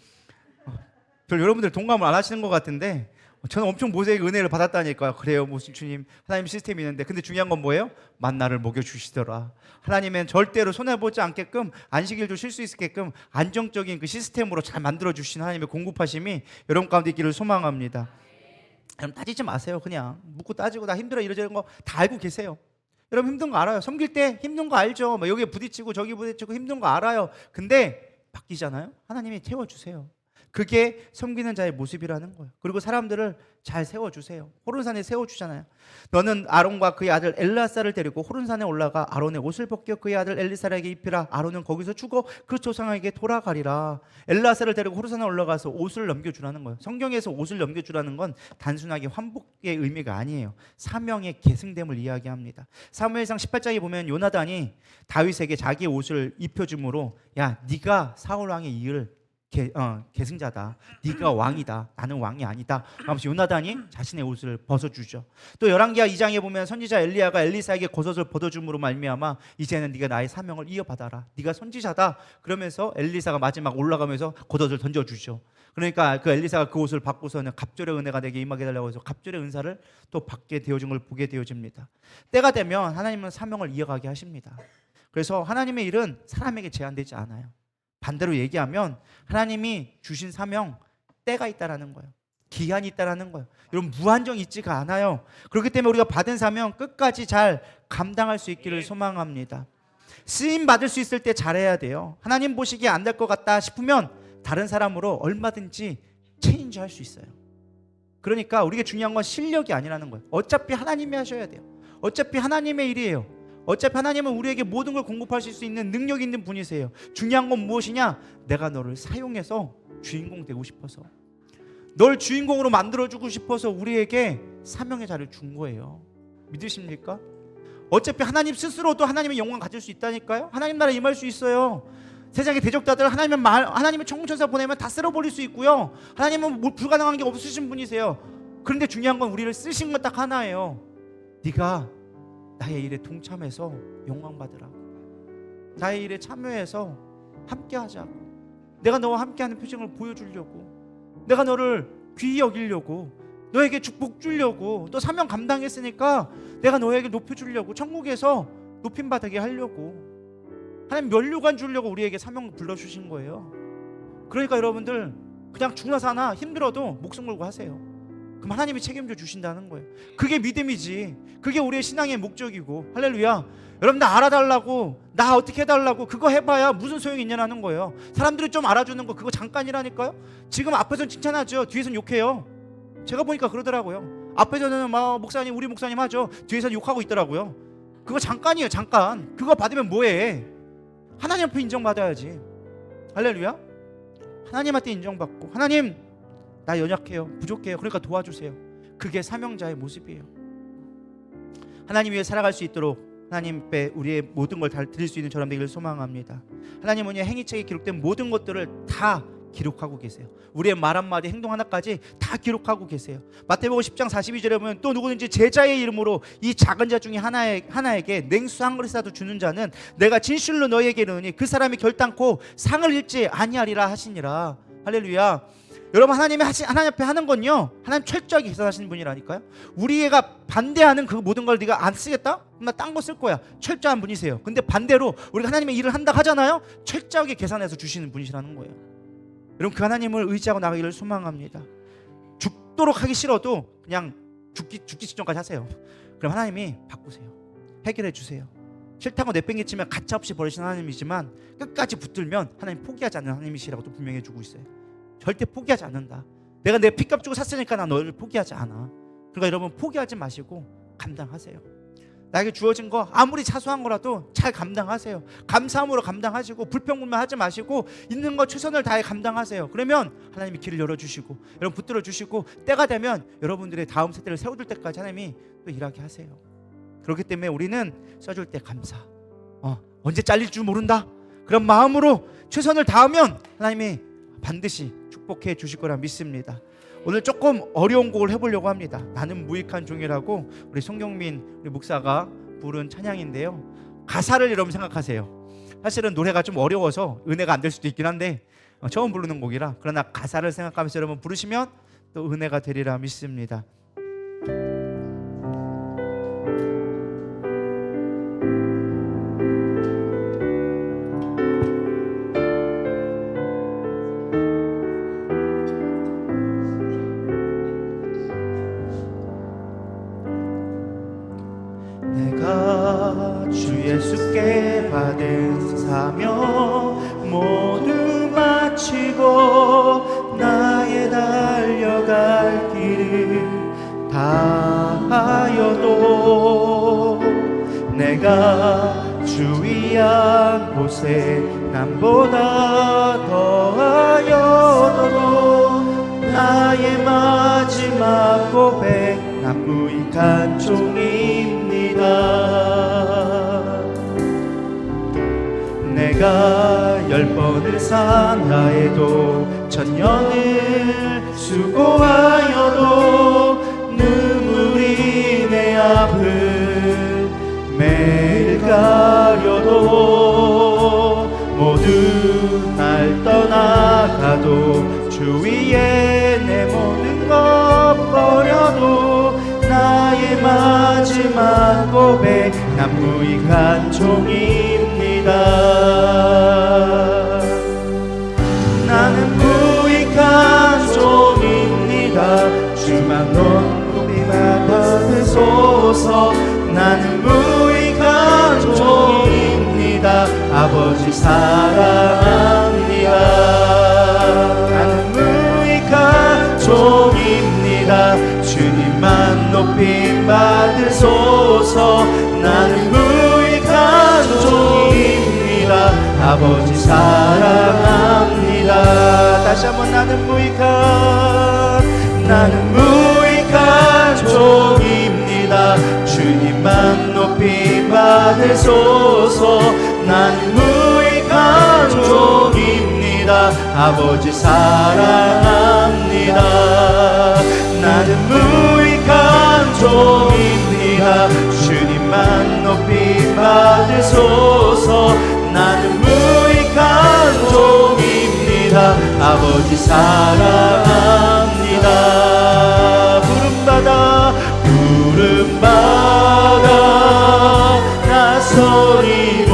A: 별 여러분들 동감을 안 하시는 것 같은데 저는 엄청 모세의 은혜를 받았다니까요. 그래요, 주님. 하나님 시스템이 있는데 근데 중요한 건 뭐예요? 만나를 먹여주시더라. 하나님은 절대로 손해보지 않게끔 안식일도 쉴 수 있게끔 안정적인 그 시스템으로 잘 만들어주신 하나님의 공급하심이 여러분 가운데 있기를 소망합니다. 여러분 따지지 마세요. 그냥 묻고 따지고 나 힘들어 이러저런 거 다 알고 계세요. 여러분 힘든 거 알아요. 섬길 때 힘든 거 알죠. 뭐 여기에 부딪히고 저기 부딪히고 힘든 거 알아요. 근데 바뀌잖아요. 하나님이 채워주세요. 그게 섬기는 자의 모습이라는 거예요. 그리고 사람들을 잘 세워주세요. 호른산에 세워주잖아요. 너는 아론과 그의 아들 엘르아사를 데리고 호른산에 올라가 아론의 옷을 벗겨 그의 아들 엘리사에게 입히라. 아론은 거기서 죽어 그 조상에게 돌아가리라. 엘르아사를 데리고 호른산에 올라가서 옷을 넘겨주라는 거예요. 성경에서 옷을 넘겨주라는 건 단순하게 환복의 의미가 아니에요. 사명의 계승됨을 이야기합니다. 사무엘상 18장에 보면 요나단이 다윗에게 자기의 옷을 입혀줌으로 야 네가 사울 왕의 일을 계승자다. 네가 왕이다. 나는 왕이 아니다. 하면서 요나단이 자신의 옷을 벗어주죠. 또 열왕기하 2장에 보면 선지자 엘리야가 엘리사에게 겉옷을 벗어줌으로 말미암아 이제는 네가 나의 사명을 이어받아라. 네가 선지자다. 그러면서 엘리사가 마지막 올라가면서 겉옷을 던져주죠. 그러니까 그 엘리사가 그 옷을 받고서는 갑절의 은혜가 내게 임하게 달라고 해서 갑절의 은사를 또 받게 되어진 걸 보게 되어집니다. 때가 되면 하나님은 사명을 이어가게 하십니다. 그래서 하나님의 일은 사람에게 제한되지 않아요. 반대로 얘기하면 하나님이 주신 사명 때가 있다라는 거예요. 기한이 있다라는 거예요. 여러분 무한정이 있지가 않아요. 그렇기 때문에 우리가 받은 사명 끝까지 잘 감당할 수 있기를 소망합니다. 쓰임 받을 수 있을 때 잘해야 돼요. 하나님 보시기에 안 될 것 같다 싶으면 다른 사람으로 얼마든지 체인지 할 수 있어요. 그러니까 우리가 중요한 건 실력이 아니라는 거예요. 어차피 하나님이 하셔야 돼요. 어차피 하나님의 일이에요. 어차피 하나님은 우리에게 모든 걸 공급하실 수 있는 능력 있는 분이세요. 중요한 건 무엇이냐? 내가 너를 사용해서 주인공 되고 싶어서, 널 주인공으로 만들어주고 싶어서 우리에게 사명의 자리를 준 거예요. 믿으십니까? 어차피 하나님 스스로도 하나님의 영광 가질 수 있다니까요. 하나님 나라에 임할 수 있어요. 세상의 대적자들 하나님의 천군천사 보내면 다 쓸어버릴 수 있고요. 하나님은 뭐 불가능한 게 없으신 분이세요. 그런데 중요한 건 우리를 쓰신 건 딱 하나예요. 네가 나의 일에 동참해서 영광 받으라고, 나의 일에 참여해서 함께 하자고, 내가 너와 함께하는 표정을 보여주려고, 내가 너를 귀히 여기려고, 너에게 축복 주려고, 또 사명 감당했으니까 내가 너에게 높여주려고, 천국에서 높임받게 하려고, 하나님 면류관 주려고 우리에게 사명 불러주신 거예요. 그러니까 여러분들 그냥 죽나 사나 힘들어도 목숨 걸고 하세요. 그럼 하나님이 책임져 주신다는 거예요. 그게 믿음이지. 그게 우리의 신앙의 목적이고. 할렐루야. 여러분 나 알아달라고, 나 어떻게 해달라고 그거 해봐야 무슨 소용이 있냐는 거예요. 사람들이 좀 알아주는 거 그거 잠깐이라니까요. 지금 앞에서는 칭찬하죠. 뒤에서는 욕해요. 제가 보니까 그러더라고요. 앞에서는 막 목사님 우리 목사님 하죠. 뒤에서는 욕하고 있더라고요. 그거 잠깐이에요. 잠깐. 그거 받으면 뭐해. 하나님 앞에 인정받아야지. 할렐루야. 하나님한테 인정받고, 하나님 나 연약해요, 부족해요, 그러니까 도와주세요. 그게 사명자의 모습이에요. 하나님 위해 살아갈 수 있도록 하나님 앞에 우리의 모든 걸 다 드릴 수 있는 저람 되기를 소망합니다. 하나님은 행위책에 기록된 모든 것들을 다 기록하고 계세요. 우리의 말 한마디 행동 하나까지 다 기록하고 계세요. 마태복음 10장 42절에 보면 또 누구든지 제자의 이름으로 이 작은 자 중에 하나에게 냉수 한 그릇이라도 주는 자는 내가 진실로 너희에게 이르노니 그 사람이 결단코 상을 잃지 아니하리라 하시니라. 할렐루야. 여러분, 하나님 앞에 하는 건요, 하나님 철저하게 계산하시는 분이라니까요. 우리가 반대하는 그 모든 걸 네가 안 쓰겠다? 나 딴 거 쓸 거야. 철저한 분이세요. 근데 반대로 우리가 하나님의 일을 한다 하잖아요. 철저하게 계산해서 주시는 분이시라는 거예요. 여러분, 그 하나님을 의지하고 나가기를 소망합니다. 죽도록 하기 싫어도 그냥 죽기 직전까지 하세요. 그럼 하나님이 바꾸세요. 해결해 주세요. 싫다고 내팽개치면 가차없이 버리시는 하나님이지만 끝까지 붙들면 하나님 포기하지 않는 하나님이시라고 또 분명히 해주고 있어요. 절대 포기하지 않는다. 내가 내 피값 주고 샀으니까 나 너를 포기하지 않아. 그러니까 여러분, 포기하지 마시고 감당하세요. 나에게 주어진 거 아무리 사소한 거라도 잘 감당하세요. 감사함으로 감당하시고 불평불만하지 마시고 있는 거 최선을 다해 감당하세요. 그러면 하나님이 길을 열어주시고 여러분 붙들어 주시고 때가 되면 여러분들의 다음 세대를 세워줄 때까지 하나님이 또 일하게 하세요. 그렇기 때문에 우리는 써줄 때 감사, 언제 잘릴 줄 모른다, 그런 마음으로 최선을 다하면 하나님이 반드시 축복해 주실 거라 믿습니다. 오늘 조금 어려운 곡을 해보려고 합니다. 나는 무익한 종이라고 우리 송경민 우리 목사가 부른 찬양인데요. 가사를 여러분 생각하세요. 사실은 노래가 좀 어려워서 은혜가 안 될 수도 있긴 한데 처음 부르는 곡이라, 그러나 가사를 생각하면서 여러분 부르시면 또 은혜가 되리라 믿습니다. 내가 주 예수께 받은 사명 모두 마치고 나의 달려갈 길을 다하여도 내가 주 위한 곳에 남보다 더하여도 나의 마지막 고백 난 무익한 종입니다. 내가 10번을 산다 해도 1000년을 수고하여도 눈물이 내 앞을 매일 가려도 모두 날 떠나가도 주 위에 내 모든 것 버려도 나의 마지막 고백 난 무익한 종입니다. 나는 무익한 종입니다. 주만 높이 받으소서. 나는 무익한 종입니다. 아버지 사랑합니다. 나는 무익한 종입니다. 주님만 높이 받으소서. 나는 무익한 종입니다. 아버지 사랑합니다. 다시 한번 나는 무익한 종입니다. 주님만 높이 받으소서. 나는 무익한 종입니다. 아버지 사랑합니다. 나는 무익한 종입니다. 주님만 높이 받으소서. 나는 무익한 종입니다. 아버지 사랑합니다. 부름받아 나서리고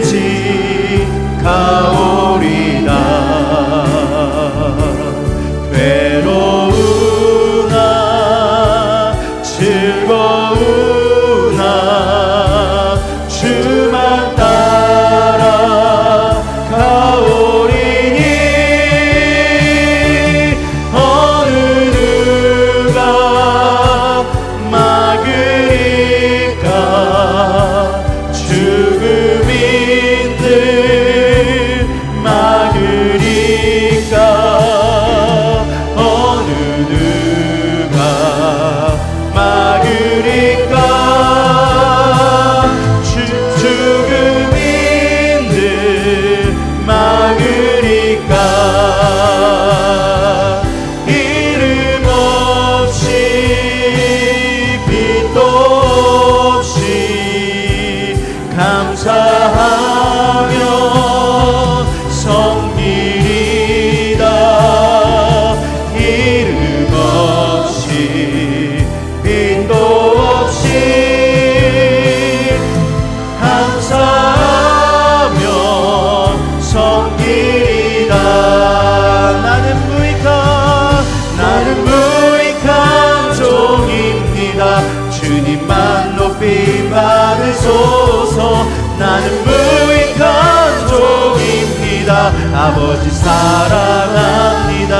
A: 어디든지 가오리다. 괴로우나 즐거우나 주만 따라 가오리다. 아버지 사랑합니다.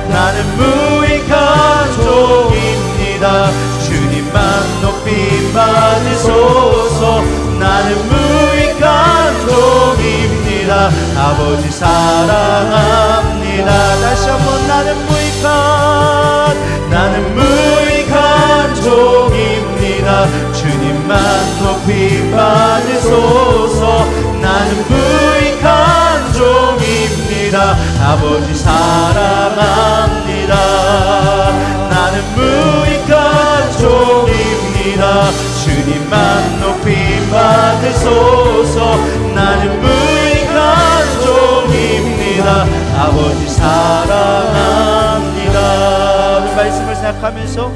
A: 나는 무익한 종입니다. 주님만 높이 받으소서. 나는 무익한 종입니다. 아버지 사랑합니다. 다시 한번 나는 무익한 종입니다. 주님만 높이 받으소서. 나는 무익한 종입니다. 아버지 사랑합니다. 나는 무익한 종입니다. 주님만 높이 받으소서. 나는 무익한 종입니다. 아버지 사랑합니다. 오늘 말씀을 생각하면서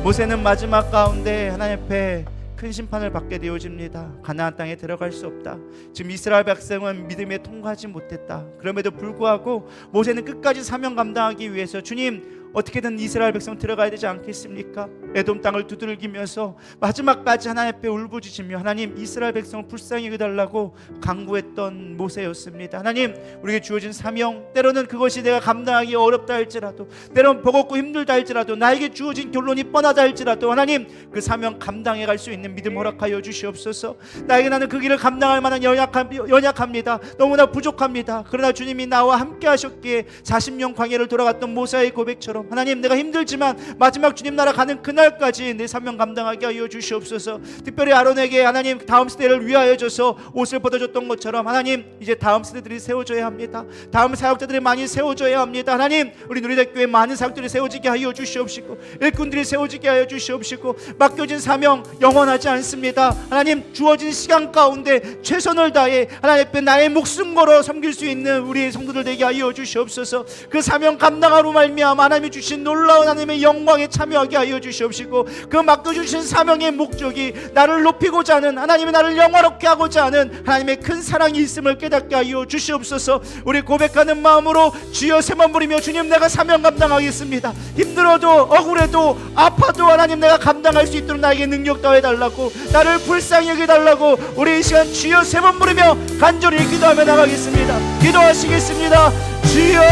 A: 모세는 마지막 가운데 하나님 앞에 큰 심판을 받게 되어집니다. 가나안 땅에 들어갈 수 없다. 지금 이스라엘 백성은 믿음에 통과하지 못했다. 그럼에도 불구하고 모세는 끝까지 사명 감당하기 위해서 주님 어떻게든 이스라엘 백성 들어가야 되지 않겠습니까? 에돔 땅을 두들기면서 마지막까지 하나님 앞에 울부짖으며 하나님 이스라엘 백성을 불쌍히 여겨달라고 간구했던 모세였습니다. 하나님 우리에게 주어진 사명, 때로는 그것이 내가 감당하기 어렵다 할지라도, 때로는 버겁고 힘들다 할지라도, 나에게 주어진 결론이 뻔하다 할지라도 하나님 그 사명 감당해 갈 수 있는 믿음 허락하여 주시옵소서. 나에게 나는 그 길을 감당할 만한 연약합니다. 너무나 부족합니다. 그러나 주님이 나와 함께 하셨기에 40년 광야를 돌아갔던 모세의 고백처럼 하나님 내가 힘들지만 마지막 주님 나라 가는 그날까지 내 사명 감당하게 하여 주시옵소서. 특별히 아론에게 하나님 다음 세대를 위하여 줘서 옷을 벗어줬던 것처럼 하나님 이제 다음 세대들이 세워져야 합니다. 다음 사역자들이 많이 세워져야 합니다. 하나님 우리 누리대교회 많은 사역들이 세워지게 하여 주시옵시고 일꾼들이 세워지게 하여 주시옵시고 맡겨진 사명 영원하지 않습니다. 하나님 주어진 시간 가운데 최선을 다해 하나님 앞에 나의 목숨 걸어 섬길 수 있는 우리의 성도들 되게 하여 주시옵소서. 그 사명 감당하로 말미암아 하나님이 주신 놀라운 하나님의 영광에 참여하게 하여 주시옵시고 그 맡겨주신 사명의 목적이 나를 높이고자 하는 하나님의 나를 영화롭게 하고자 하는 하나님의 큰 사랑이 있음을 깨닫게 하여 주시옵소서. 우리 고백하는 마음으로 주여 세번 부르며 주님 내가 사명 감당하겠습니다. 힘들어도 억울해도 아파도 하나님 내가 감당할 수 있도록 나에게 능력 더해달라고, 나를 불쌍히 여겨달라고 우리 이 시간 주여 세번 부르며 간절히 기도하며 나가겠습니다. 기도하시겠습니다. 주여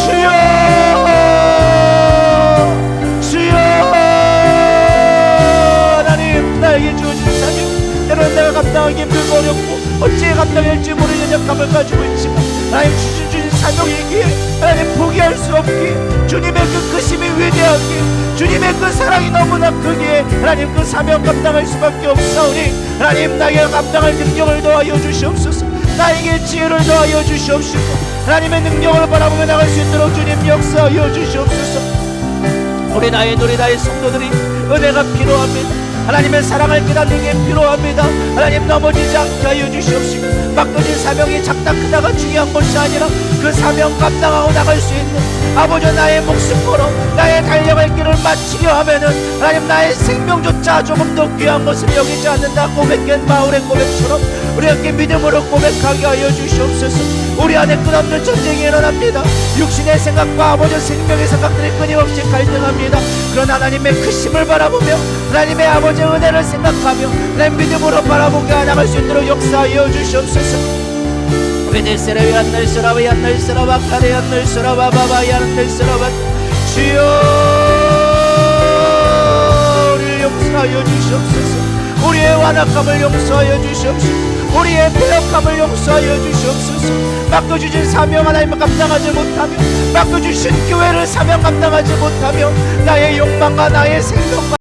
A: 주여 주여. 하나님 나에게 주어진 사명 때로는 내가 감당하기 힘들고 어렵고 어찌 감당할지 모르는 연약함을 가지고 있지만 하나님 주신 사명이기에 하나님 포기할 수 없기에 주님의 그 크심이 위대하기에 주님의 그 사랑이 너무나 크기에 하나님 그 사명 감당할 수밖에 없사오니 하나님 나에게 감당할 능력을 더하여 주시옵소서. 나에게 지혜를 더하여 주시옵시고 하나님의 능력을 바라보며 나갈 수 있도록 주님 역사하여 주시옵소서. 우리 나의 성도들이 은혜가 필요합니다. 하나님의 사랑을 깨닫는 게 필요합니다. 하나님 넘어지지 않게 하여 주시옵시고 맡겨진 사명이 작다 크다가 중요한 것이 아니라 그 사명 감당하고 나갈 수 있는 아버지 나의 목숨 걸어 나의 달려갈 길을 마치려 하면은 하나님 나의 생명조차 조금 더 귀한 것을 여기지 않는다 고백한 바울의 고백처럼 우리 함께 믿음으로 고백하게 하여 주시옵소서. 우리 안에 끝없는 전쟁이 일어납니다. 육신의 생각과 아버지 생명의 생각들이 끊임없이 갈등합니다. 그런 하나님의 크심을 바라보며 하나님의 아버지의 은혜를 생각하며 하나님 믿음으로 바라보게 나갈 수 있도록 역사하여 주시옵소서. 베네세라위 안날서라위 안날서라와 카레 안날서라와 바바이 안날서라와 주여 우리를 용서하여 주시옵소서. 우리의 완악함을 용서하여 주시옵소서. 우리의 배역함을 용서하여 주시옵소서. 맡겨주신 사명 하나님을 감당하지 못하며 맡겨주신 교회를 사명 감당하지 못하며 나의 욕망과 나의 생명과